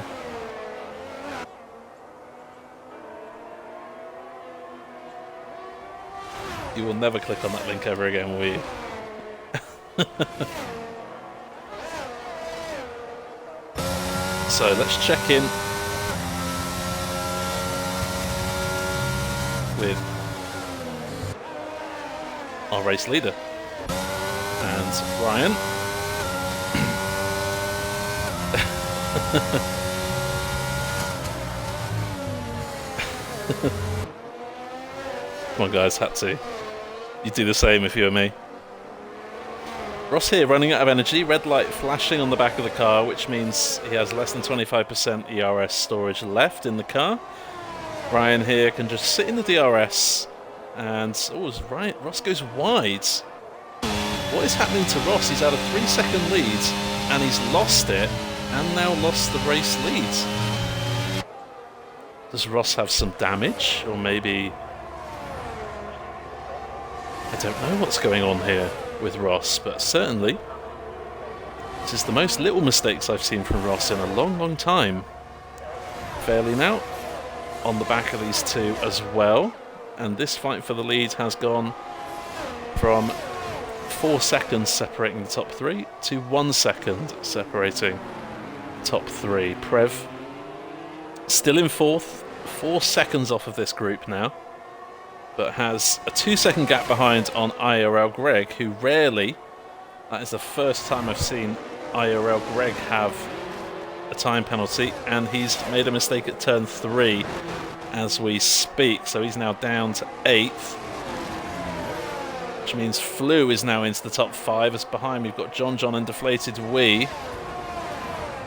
You will never click on that link ever again, will you? So let's check in with our race leader and Ryan. Come on guys, had to. You'd do the same if you were me. Ross here running out of energy, red light flashing on the back of the car, which means he has less than 25% ERS storage left in the car. Ryan here can just sit in the DRS and... oh, right, Ross goes wide. What is happening to Ross? He's had a 3-second lead and he's lost it and now lost the race lead. Does Ross have some damage? Or maybe... I don't know what's going on here with Ross, but certainly this is the most little mistakes I've seen from Ross in a long, long time. Fairly now on the back of these two as well, and this fight for the lead has gone from 4 seconds separating the top 3 to 1 second separating the top 3. Prev still in 4th, 4 seconds off of this group now, but has a 2-second gap behind on IIRL Greg, who rarely, that is the first time I've seen IIRL Greg have a time penalty, and he's made a mistake at turn 3 as we speak, so he's now down to 8th, which means Flu is now into the top 5, as behind we've got John and Deflated Wee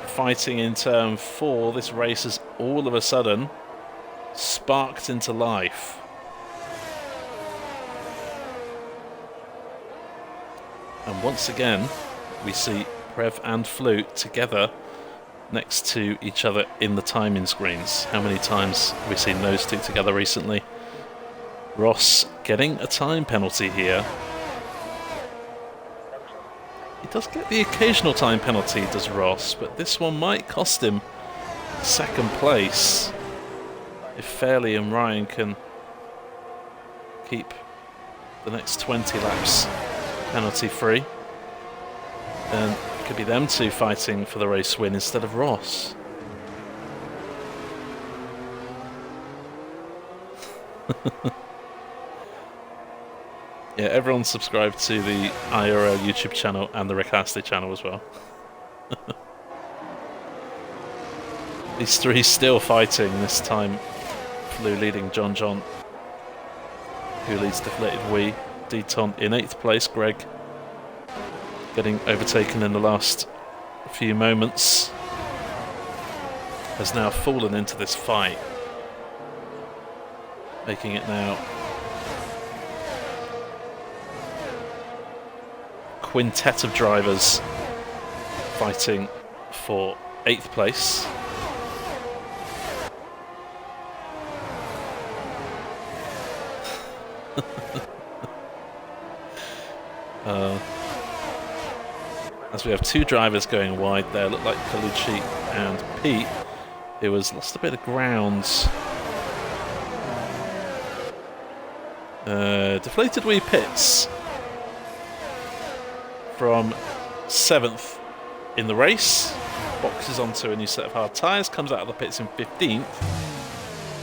fighting in turn 4. This race has all of a sudden sparked into life. And once again, we see Prev and Flu together next to each other in the timing screens. How many times have we seen those two together recently? Ross getting a time penalty here. He does get the occasional time penalty, does Ross, but this one might cost him 2nd place if Fairley and Ryan can keep the next 20 laps penalty free. Then it could be them two fighting for the race win instead of Ross. Yeah, everyone subscribe to the IIRL YouTube channel and the Rick Astley channel as well. These three still fighting, this time Flu leading John, who leads Deflated Wee. Deton in 8th place, Greg getting overtaken in the last few moments, has now fallen into this fight, making it now a quintet of drivers fighting for 8th place. As we have two drivers going wide there, look like Qualy and Pete, who has lost a bit of ground. Deflated Wee pits from 7th in the race, boxes onto a new set of hard tyres, comes out of the pits in 15th,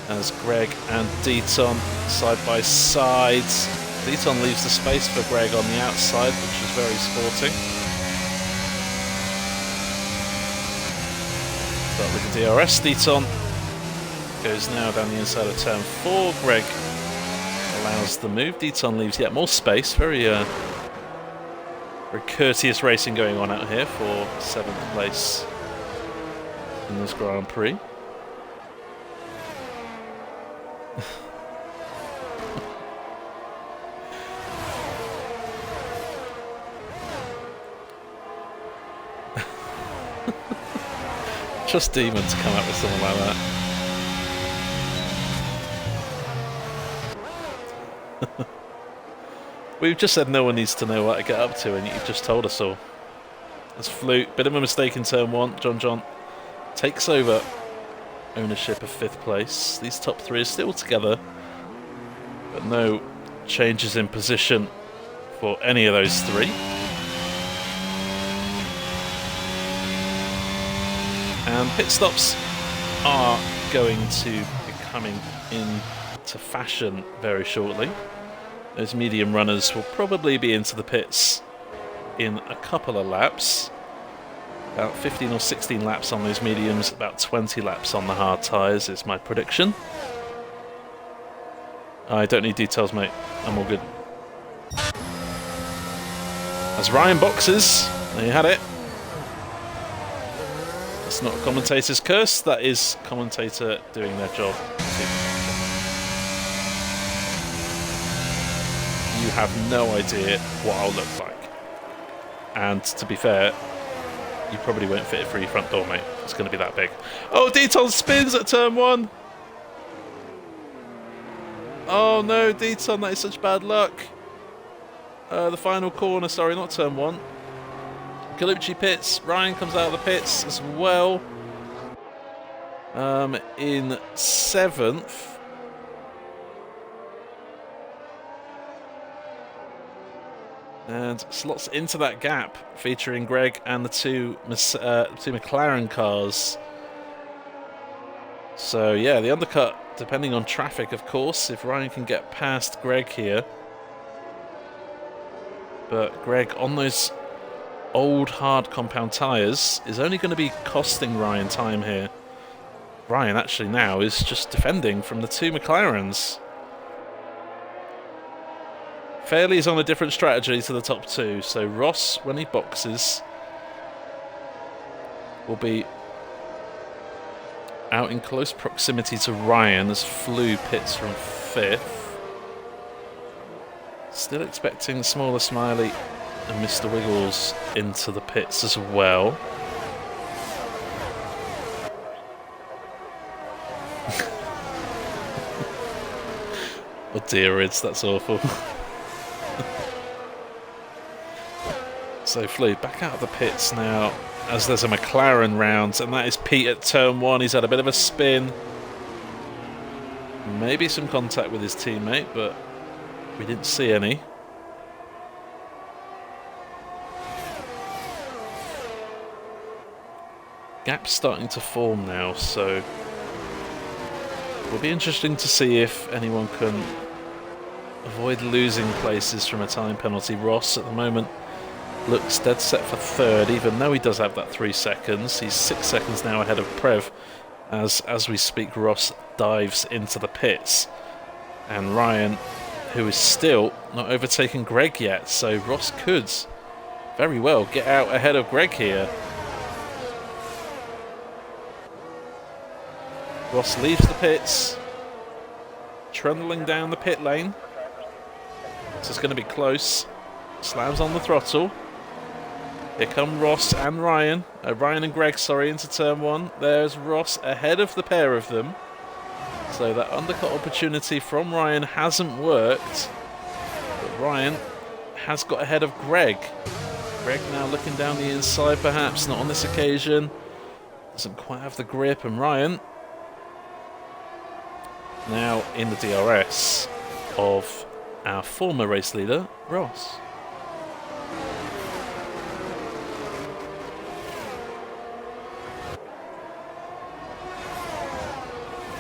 as Greg and Deton side by side. Deton leaves the space for Greg on the outside, which is very sporting. But with the DRS, Deton goes now down the inside of turn 4. Greg allows the move. Deton leaves yet more space. Very Very courteous racing going on out here for 7th place in this Grand Prix. Just Demon to come up with something like that. We've just said no one needs to know what to get up to, and you've just told us all. That's Flute. Bit of a mistake in turn 1. John takes over ownership of 5th place. These top 3 are still together, but no changes in position for any of those 3. And pit stops are going to be coming into fashion very shortly. Those medium runners will probably be into the pits in a couple of laps. About 15 or 16 laps on those mediums, about 20 laps on the hard tyres is my prediction. I don't need details, mate. I'm all good. As Ryan boxes, there you had it. That's not a commentator's curse, that is commentator doing their job. You have no idea what I'll look like. And to be fair, you probably won't fit it through your front door, mate. It's going to be that big. Oh, Deton spins at turn 1. Oh no, Deton, that is such bad luck. The final corner, sorry, not turn 1. Gallucci pits. Ryan comes out of the pits as well. In 7th. And slots into that gap, featuring Greg and the two McLaren cars. So yeah, the undercut, depending on traffic, of course, if Ryan can get past Greg here. But Greg, on those old hard compound tyres, is only going to be costing Ryan time here. Ryan actually now is just defending from the two McLarens. Fairley's on a different strategy to the top 2, so Ross, when he boxes, will be out in close proximity to Ryan as Flew pits from 5th. Still expecting Smaller Smiley and Mr. Wiggles into the pits as well. Oh dear, that's awful. So Flew back out of the pits now as there's a McLaren round, and that is Pete at turn 1. He's had a bit of a spin. Maybe some contact with his teammate, but we didn't see any. Gap's starting to form now, so it will be interesting to see if anyone can avoid losing places from a time penalty. Ross at the moment looks dead set for 3rd, even though he does have that 3 seconds. He's 6 seconds now ahead of Prev as we speak. Ross dives into the pits, and Ryan, who is still not overtaken Greg yet, so Ross could very well get out ahead of Greg here. Ross leaves the pits, trundling down the pit lane. This is going to be close. Slams on the throttle. Here come Ross and Ryan. Ryan and Greg, sorry, into turn 1. There's Ross ahead of the pair of them. So that undercut opportunity from Ryan hasn't worked. But Ryan has got ahead of Greg. Greg now looking down the inside, perhaps. Not on this occasion. Doesn't quite have the grip. And Ryan now in the DRS of our former race leader, Ross.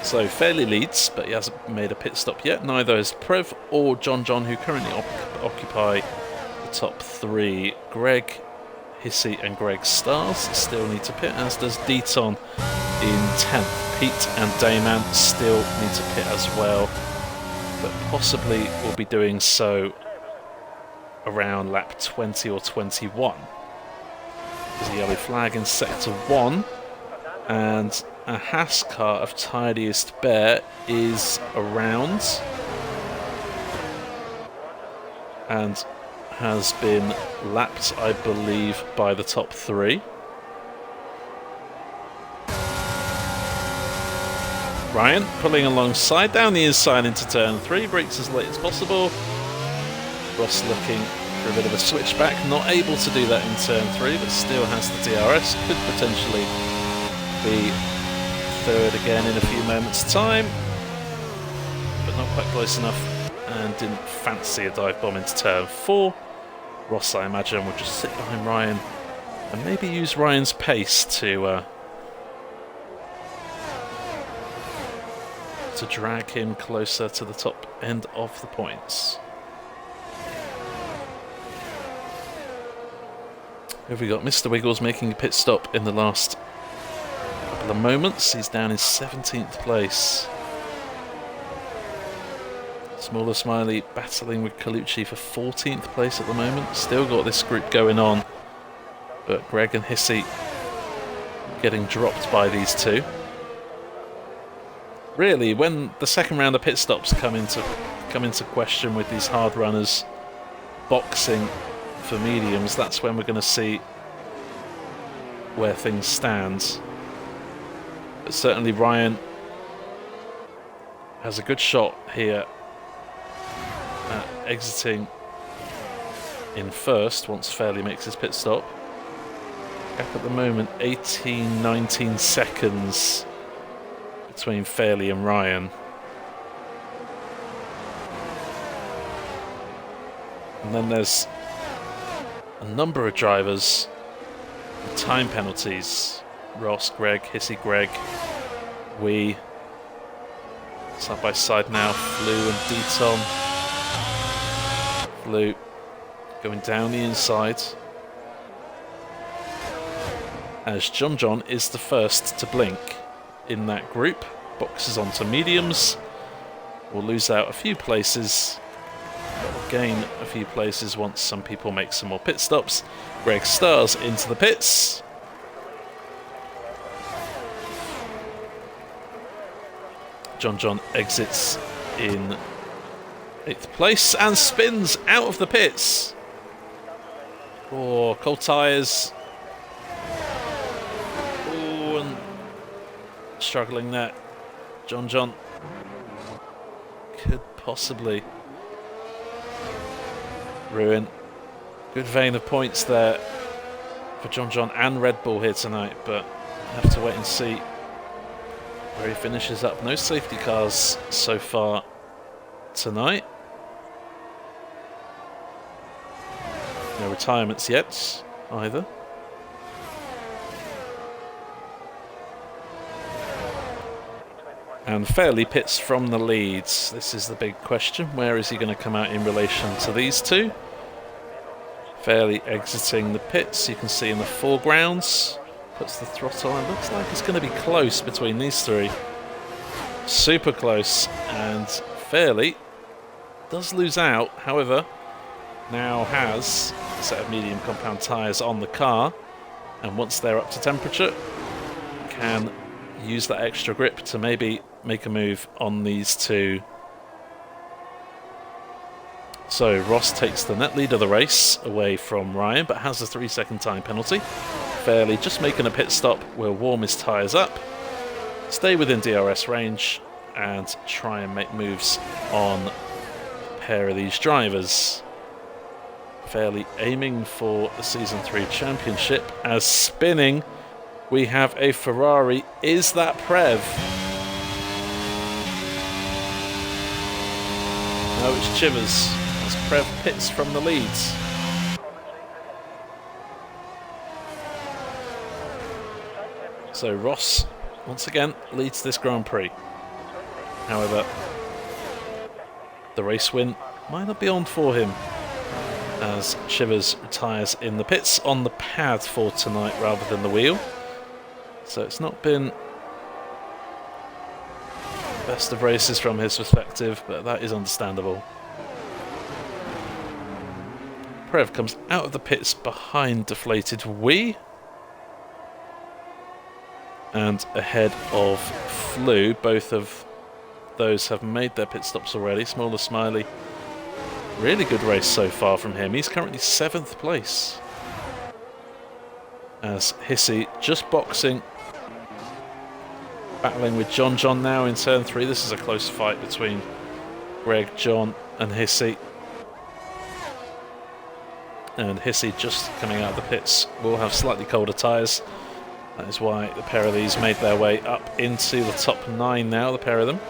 So Fairley leads, but he hasn't made a pit stop yet. Neither has Prev or John, who currently occupy the top 3. Greg, Hissy and Greg Stars still need to pit, as does Deton in 10th. Pete and Dayman still need to pit as well, but possibly will be doing so around lap 20 or 21. There's a yellow flag in sector 1, and a Haas car of Tidiest Bear is around and has been lapped, I believe, by the top 3. Ryan pulling alongside down the inside into turn 3, brakes as late as possible. Ross looking for a bit of a switchback, not able to do that in turn 3, but still has the DRS, could potentially be third again in a few moments' time, but not quite close enough, and didn't fancy a dive bomb into turn 4. Ross, I imagine, will just sit behind Ryan and maybe use Ryan's pace to drag him closer to the top end of the points. Have we got Mr. Wiggles making a pit stop in the last couple of moments? He's down in 17th place. Smaller Smiley battling with Colucci for 14th place at the moment. Still got this group going on, but Greg and Hissy getting dropped by these two. Really, when the second round of pit stops come into question with these hard runners boxing for mediums, that's when we're going to see where things stand. But certainly Ryan has a good shot here at exiting in first once Fairley makes his pit stop. Gap at the moment 18-19 seconds between Fairley and Ryan. And then there's a number of drivers with time penalties. Ross, Greg, Hissy, Greg, we side by side now, Flew and Deton. Flew going down the inside, as John is the first to blink in that group. Boxes onto mediums. We'll lose out a few places, but we'll gain a few places once some people make some more pit stops. Greg stars into the pits. John exits in 8th place and spins out of the pits. Oh, cold tyres. Oh, and struggling there. John could possibly ruin. Good vein of points there for John and Red Bull here tonight, but have to wait and see where he finishes up. No safety cars so far tonight. No retirements yet either. And Fairley pits from the leads. This is the big question. Where is he going to come out in relation to these two? Fairley exiting the pits. You can see in the foregrounds. Puts the throttle on. Looks like it's going to be close between these three. Super close. And Fairley does lose out. However, now has a set of medium compound tyres on the car. And once they're up to temperature, can use that extra grip to maybe make a move on these two. So Ross takes the net lead of the race away from Ryan, but has a 3-second time penalty. Fairley just making a pit stop will warm his tyres up, stay within DRS range, and try and make moves on a pair of these drivers. Fairley aiming for the Season 3 championship, as spinning we have a Ferrari. Is that Prev? No, it's Chivers, as Prev pits from the leads. So Ross, once again, leads this Grand Prix. However, the race win might not be on for him, as Chivers retires in the pits on the pad for tonight rather than the wheel. So it's not been best of races from his perspective, but that is understandable. Prev comes out of the pits behind Deflated Wee. And ahead of Flu. Both of those have made their pit stops already. Smaller Smiley. Really good race so far from him. He's currently 7th place. As Hissy just boxing. Battling with John now in turn 3. This is a close fight between Greg, John and Hissy. And Hissy just coming out of the pits will have slightly colder tyres. That is why the pair of these made their way up into the top 9 now, the pair of them.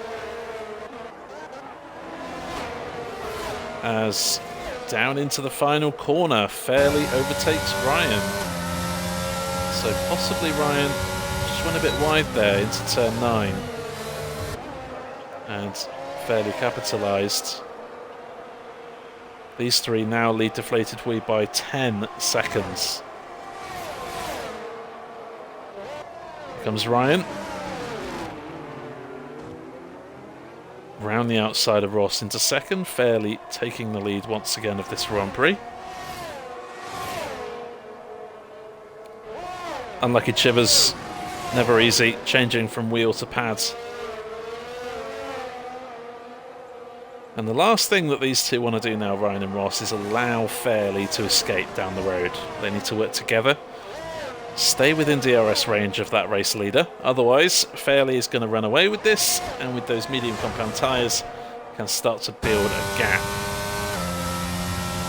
As down into the final corner, Fairley overtakes Ryan. So possibly Ryan just went a bit wide there into turn 9. And Fairley capitalised. These three now lead Deflated Wee by 10 seconds. Here comes Ryan. Round the outside of Ross into second, Fairley taking the lead once again of this Grand Prix. Unlucky Chivers, never easy, changing from wheel to pads. And the last thing that these two want to do now, Ryan and Ross, is allow Fairley to escape down the road. They need to work together, stay within DRS range of that race leader. Otherwise, Fairley is going to run away with this, and with those medium compound tyres, can start to build a gap.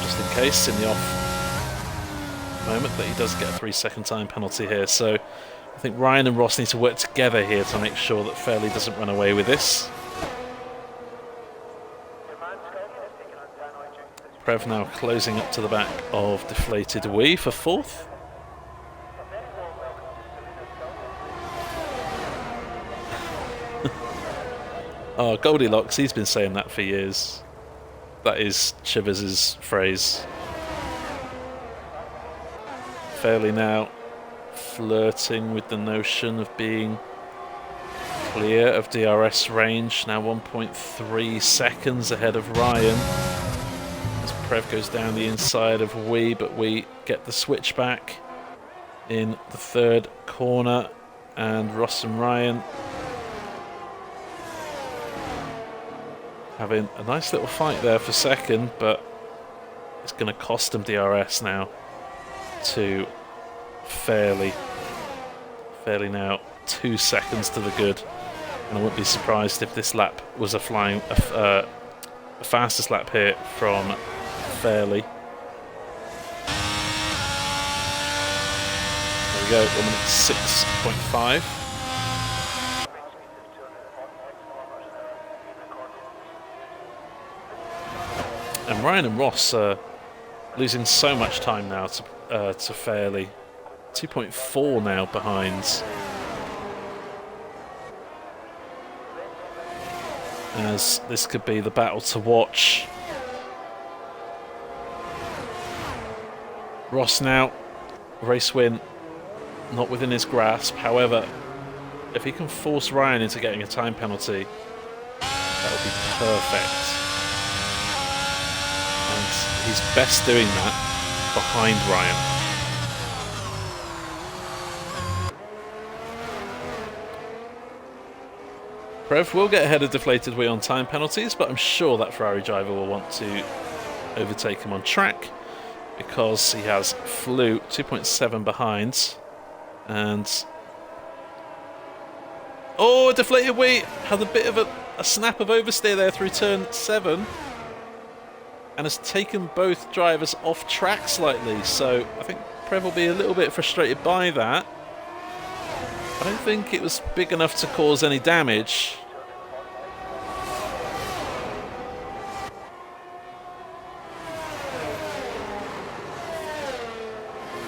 Just in case, in the off moment, that he does get a 3-second time penalty here. So I think Ryan and Ross need to work together here to make sure that Fairley doesn't run away with this. Prev now closing up to the back of Deflated Wee for 4th. Oh, Goldilocks, he's been saying that for years. That is Chivers' phrase. Fairly now flirting with the notion of being clear of DRS range. Now 1.3 seconds ahead of Ryan. As Prev goes down the inside of Wee, but we get the switch back in the 3rd corner. And Ross and Ryan having a nice little fight there for second, but it's going to cost them DRS now to Fairley. Fairley now 2 seconds to the good, and I wouldn't be surprised if this lap was a fastest lap here from Fairley. There we go, 1 minute 6.5. And Ryan and Ross are losing so much time now to Fairley. 2.4 now behind. As this could be the battle to watch. Ross now, race win, not within his grasp. However, if he can force Ryan into getting a time penalty, that would be perfect. He's best doing that behind Ryan. Prev will get ahead of Deflated Wee on time penalties, but I'm sure that Ferrari driver will want to overtake him on track because he has Flu 2.7 behind. And oh, Deflated Wee had a bit of a snap of oversteer there through turn 7. And has taken both drivers off track slightly, so I think Prev will be a little bit frustrated by that. I don't think it was big enough to cause any damage.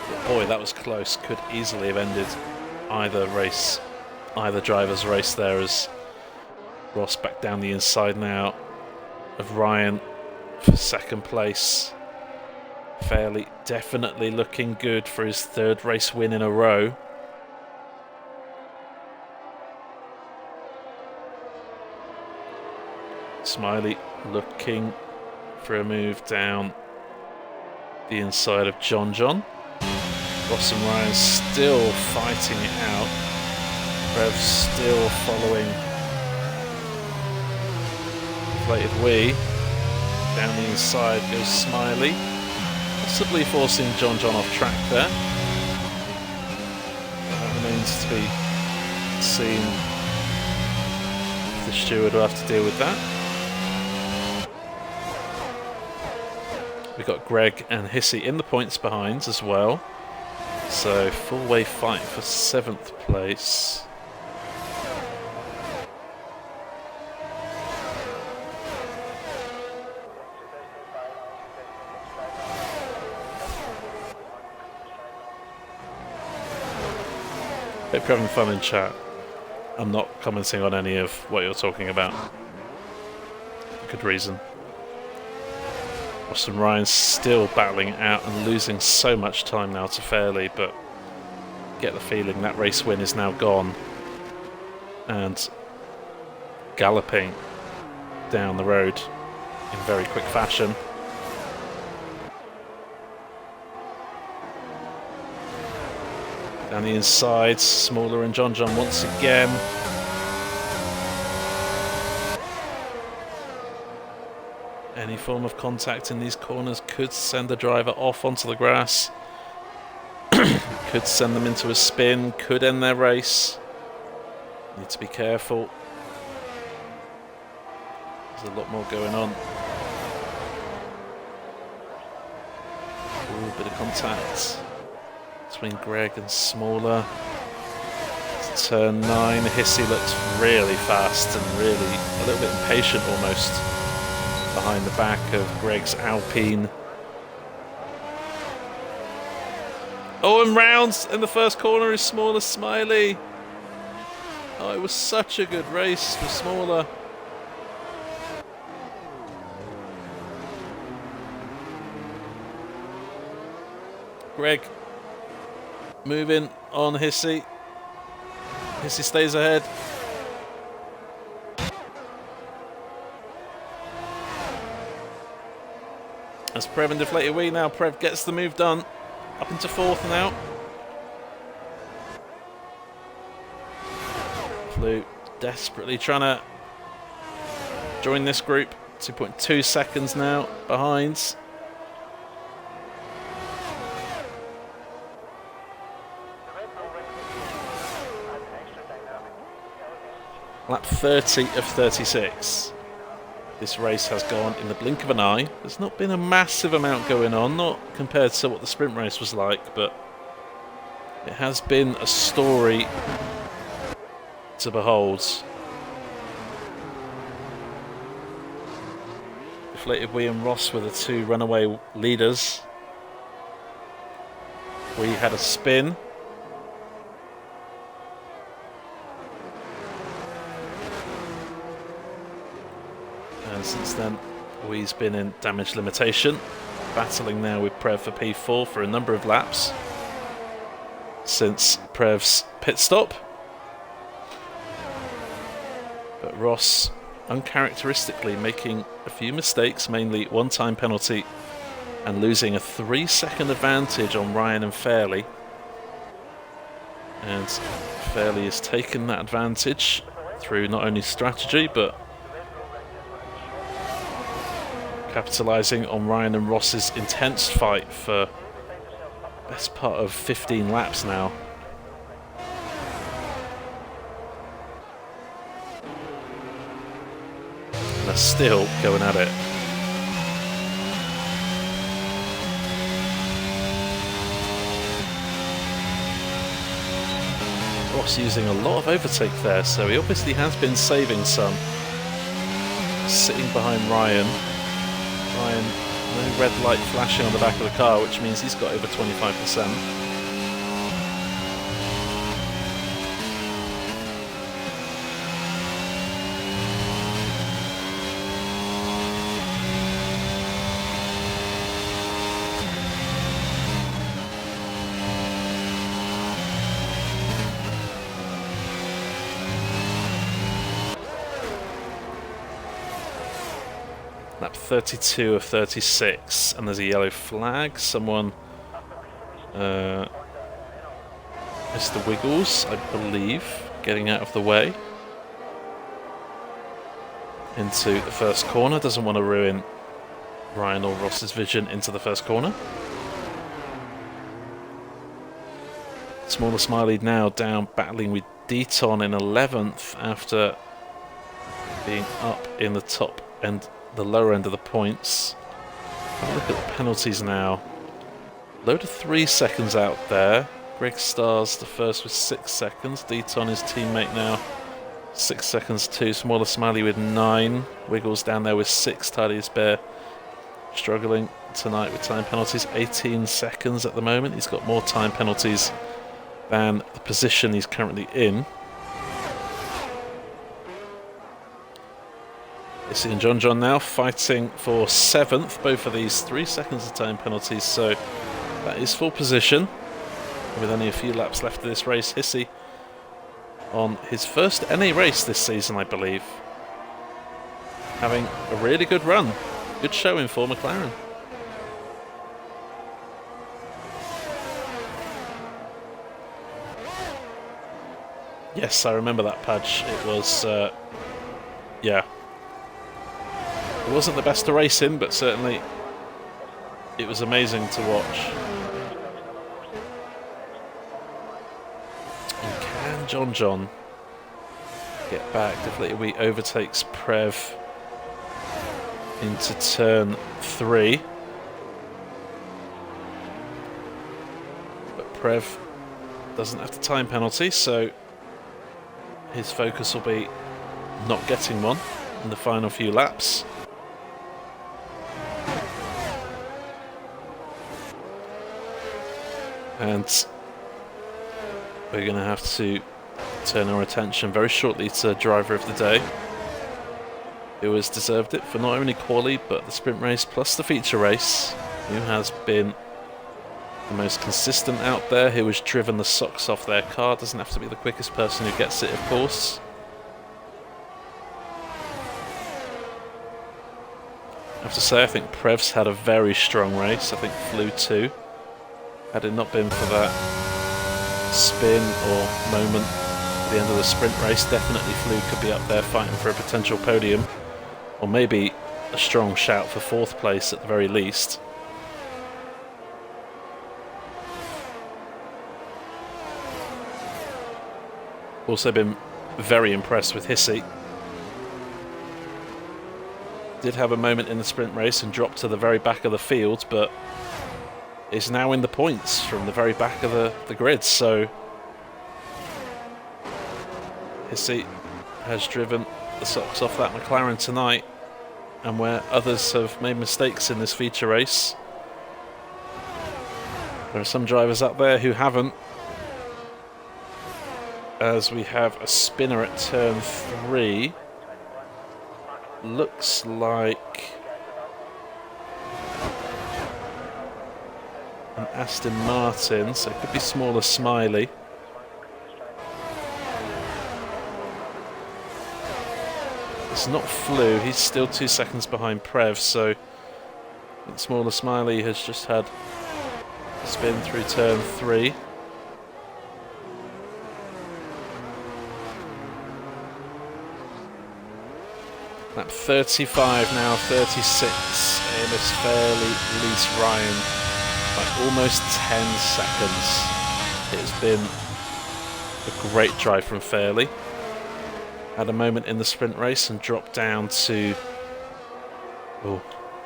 But boy, that was close. Could easily have ended either driver's race there, as Ross back down the inside now of Ryan for 2nd place. Fairley definitely looking good for his 3rd race win in a row. Smiley looking for a move down the inside of John. Ross and Ryan still fighting it out. Prev still following Inflated Wee. Down the inside goes Smiley, possibly forcing John off track there. That remains to be seen. The steward will have to deal with that. We've got Greg and Hissy in the points behind as well. So full way fight for 7th place. Hope you're having fun in chat. I'm not commenting on any of what you're talking about. Good reason. Ross and Ryan still battling it out and losing so much time now to Fairley, but get the feeling that race win is now gone. And galloping down the road in very quick fashion. Down the inside, Smaller and John once again. Any form of contact in these corners could send the driver off onto the grass. Could send them into a spin, could end their race. Need to be careful. There's a lot more going on. Ooh, bit of contact between Greg and Smaller. It's turn 9, Hissy looks really fast and really a little bit impatient almost behind the back of Greg's Alpine. Oh, and rounds in the first corner is Smaller Smiley. Oh, it was such a good race for Smaller. Greg moving on Hissy. Hissy stays ahead. As Prev and Deflated Wee now, Prev gets the move done. Up into 4th now. Flew desperately trying to join this group. 2.2 seconds now behind. Lap 30 of 36. This race has gone in the blink of an eye. There's not been a massive amount going on, not compared to what the sprint race was like, but it has been a story to behold. Deflated Wee and Ross were the 2 runaway leaders. We had a spin. And since then, Wee's been in damage limitation, battling now with Prev for P4 for a number of laps since Prev's pit stop. But Ross, uncharacteristically, making a few mistakes, mainly one-time penalty, and losing a 3-second advantage on Ryan and Fairley. And Fairley has taken that advantage through not only strategy, but capitalising on Ryan and Ross's intense fight for the best part of 15 laps now. And they're still going at it. Ross using a lot of overtake there, so he obviously has been saving some. Sitting behind Ryan. Ryan, no red light flashing on the back of the car, which means he's got over 25%. Lap 32 of 36, and there's a yellow flag. Someone, Mr. Wiggles, I believe, getting out of the way into the first corner. Doesn't want to ruin Ryan or Ross's vision into the first corner. Smaller Smiley now down, battling with Deton in 11th after being up in the top and the lower end of the points. Have a look at the penalties now. Load of 3 seconds out there. Greg Stars the first with 6 seconds. Deton, his teammate, now 6 seconds too. Smaller Smiley with 9. Wiggles down there with 6. Tidiest Bear struggling tonight with time penalties. 18 seconds at the moment. He's got more time penalties than the position he's currently in. Issy and John now fighting for 7th. Both of these 3 seconds of time penalties, so that is full position. With only a few laps left of this race, Hissy on his first NA race this season, I believe. Having a really good run. Good showing for McLaren. Yes, I remember that patch. It was, yeah. It wasn't the best to race in, but certainly it was amazing to watch. And can John get back? Definitely overtakes Prev into turn 3. But Prev doesn't have the time penalty, so his focus will be not getting one in the final few laps. And we're going to have to turn our attention very shortly to driver of the day, who has deserved it for not only Qualy but the sprint race plus the feature race, who has been the most consistent out there, who has driven the socks off their car. Doesn't have to be the quickest person who gets it, of course. I have to say, I think Prev's had a very strong race. I think flew 2. Had it not been for that spin or moment at the end of the sprint race, definitely Flew could be up there fighting for a potential podium, or maybe a strong shout for 4th place at the very least. Also been very impressed with Hissy. Did have a moment in the sprint race and dropped to the very back of the field, but is now in the points from the very back of the grid, so Hissy has driven the socks off that McLaren tonight, and where others have made mistakes in this feature race, there are some drivers out there who haven't, as we have a spinner at turn 3. Looks like an Aston Martin, so it could be Smaller Smiley. It's not Flew, he's still 2 seconds behind Prev, so I think Smaller Smiley has just had a spin through turn 3. Lap 35 now, 36. Amos Fairley leads Ryan by almost 10 seconds. It's been a great drive from Fairley. Had a moment in the sprint race and dropped down to... oh,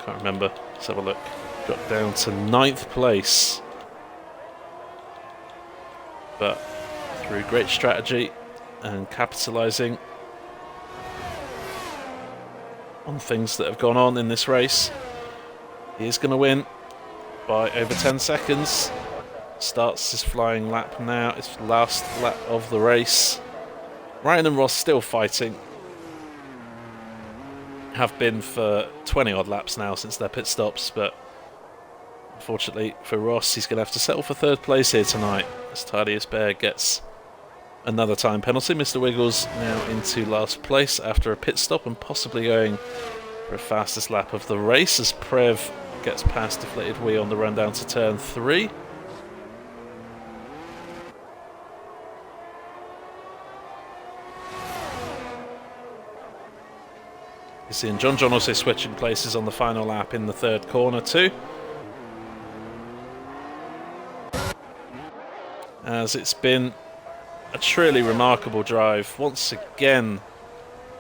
can't remember. Let's have a look. Dropped down to 9th place. But through great strategy and capitalising on things that have gone on in this race, he is going to win by over 10 seconds. Starts his flying lap now. It's the last lap of the race. Ryan and Ross still fighting. Have been for 20 odd laps now since their pit stops, but unfortunately for Ross, he's going to have to settle for 3rd place here tonight as Tidiest Bear gets another time penalty. Mr. Wiggles now into last place after a pit stop and possibly going for a fastest lap of the race as Prev gets past Deflated Wee on the run down to turn 3. You're seeing John also switching places on the final lap in the third corner too. As it's been a truly remarkable drive once again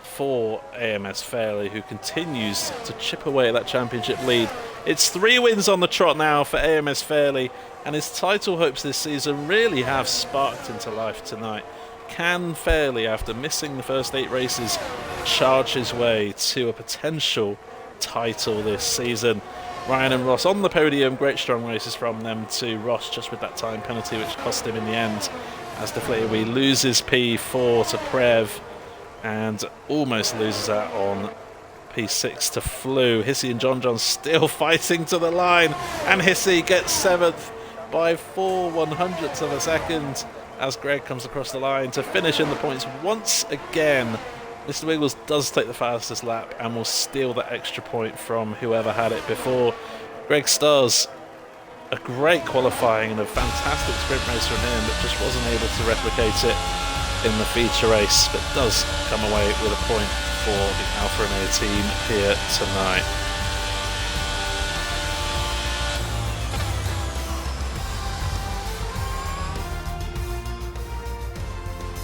for AMS Fairley, who continues to chip away at that championship lead. It's 3 wins on the trot now for AMS Fairley, and his title hopes this season really have sparked into life tonight. Can Fairley, after missing the first 8 races, charge his way to a potential title this season? Ryan and Ross on the podium, great strong races from them too. Ross just with that time penalty which cost him in the end, as Deflated Wee loses P4 to Prev and almost loses out on P6 to Flew. Hissy and John still fighting to the line, and Hissy gets 7th by 4/100ths of a second as Greg comes across the line to finish in the points once again. Mr. Wiggles does take the fastest lap and will steal that extra point from whoever had it before. Greg Stars, a great qualifying and a fantastic sprint race from him, but just wasn't able to replicate it in the feature race, but does come away with a point for the Alfa Romeo team here tonight.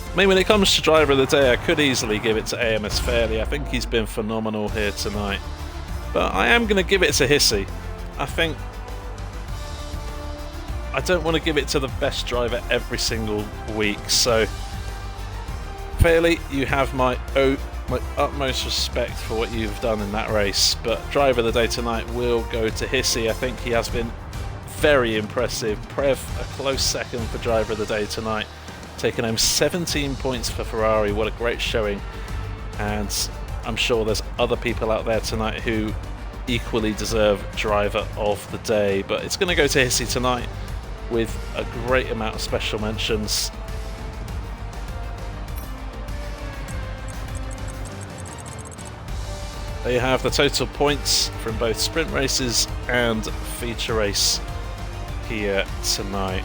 I mean, when it comes to driver of the day, I could easily give it to AMS Fairley. I think he's been phenomenal here tonight. But I am going to give it to Hissy. I don't want to give it to the best driver every single week. So, Fairley, you have my utmost respect for what you've done in that race. But driver of the day tonight will go to Hissy. I think he has been very impressive. Prev, a close second for driver of the day tonight. Taking home 17 points for Ferrari. What a great showing. And I'm sure there's other people out there tonight who equally deserve driver of the day. But it's going to go to Hissy tonight with a great amount of special mentions. There you have the total points from both sprint races and feature race here tonight.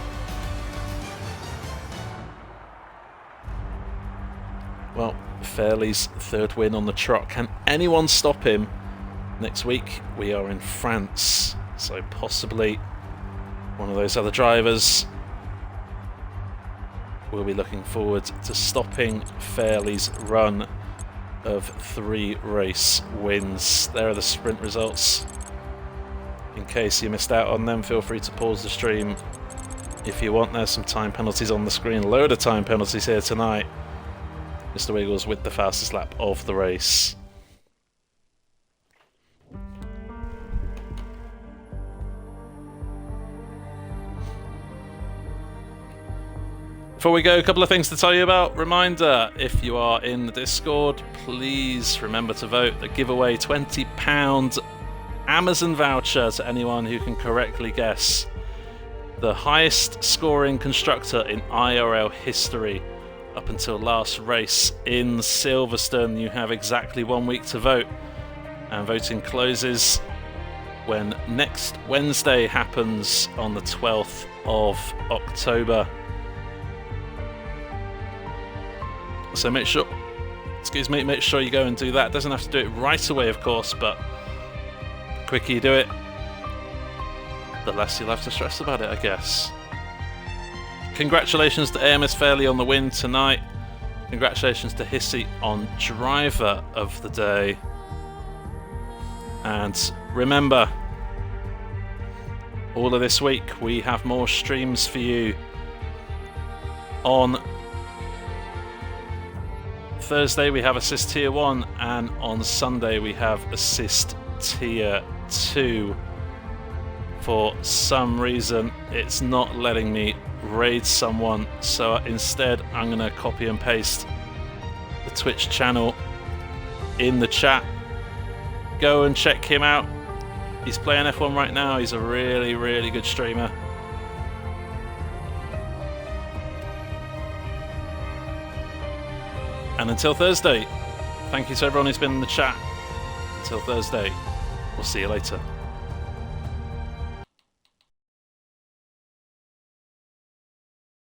Well, Fairley's 3rd win on the trot. Can anyone stop him? Next week we are in France, so possibly one of those other drivers will be looking forward to stopping Fairley's run of 3 race wins. There are the sprint results. In case you missed out on them, feel free to pause the stream if you want. There's some time penalties on the screen. Load of time penalties here tonight. Mr. Wiggles with the fastest lap of the race. Before we go, a couple of things to tell you about. Reminder, if you are in the Discord, please remember to vote. The giveaway £20 Amazon voucher to anyone who can correctly guess the highest scoring constructor in IRL history. Up until last race in Silverstone, you have exactly 1 week to vote, and voting closes when next Wednesday happens on the 12th of October. So make sure you go and do that. Doesn't have to do it right away, of course, but the quicker you do it, the less you'll have to stress about it, I guess. Congratulations to AMS Fairley on the win tonight. Congratulations to Hissy on driver of the day. And remember, all of this week we have more streams for you. On Thursday we have Assist Tier 1, and on Sunday we have Assist Tier 2. For some reason it's not letting me raid someone, so instead I'm going to copy and paste the Twitch channel in the chat. Go and check him out. He's playing F1 right now. He's a really, really good streamer. And until Thursday, thank you to everyone who's been in the chat. until Thursday. We'll see you later.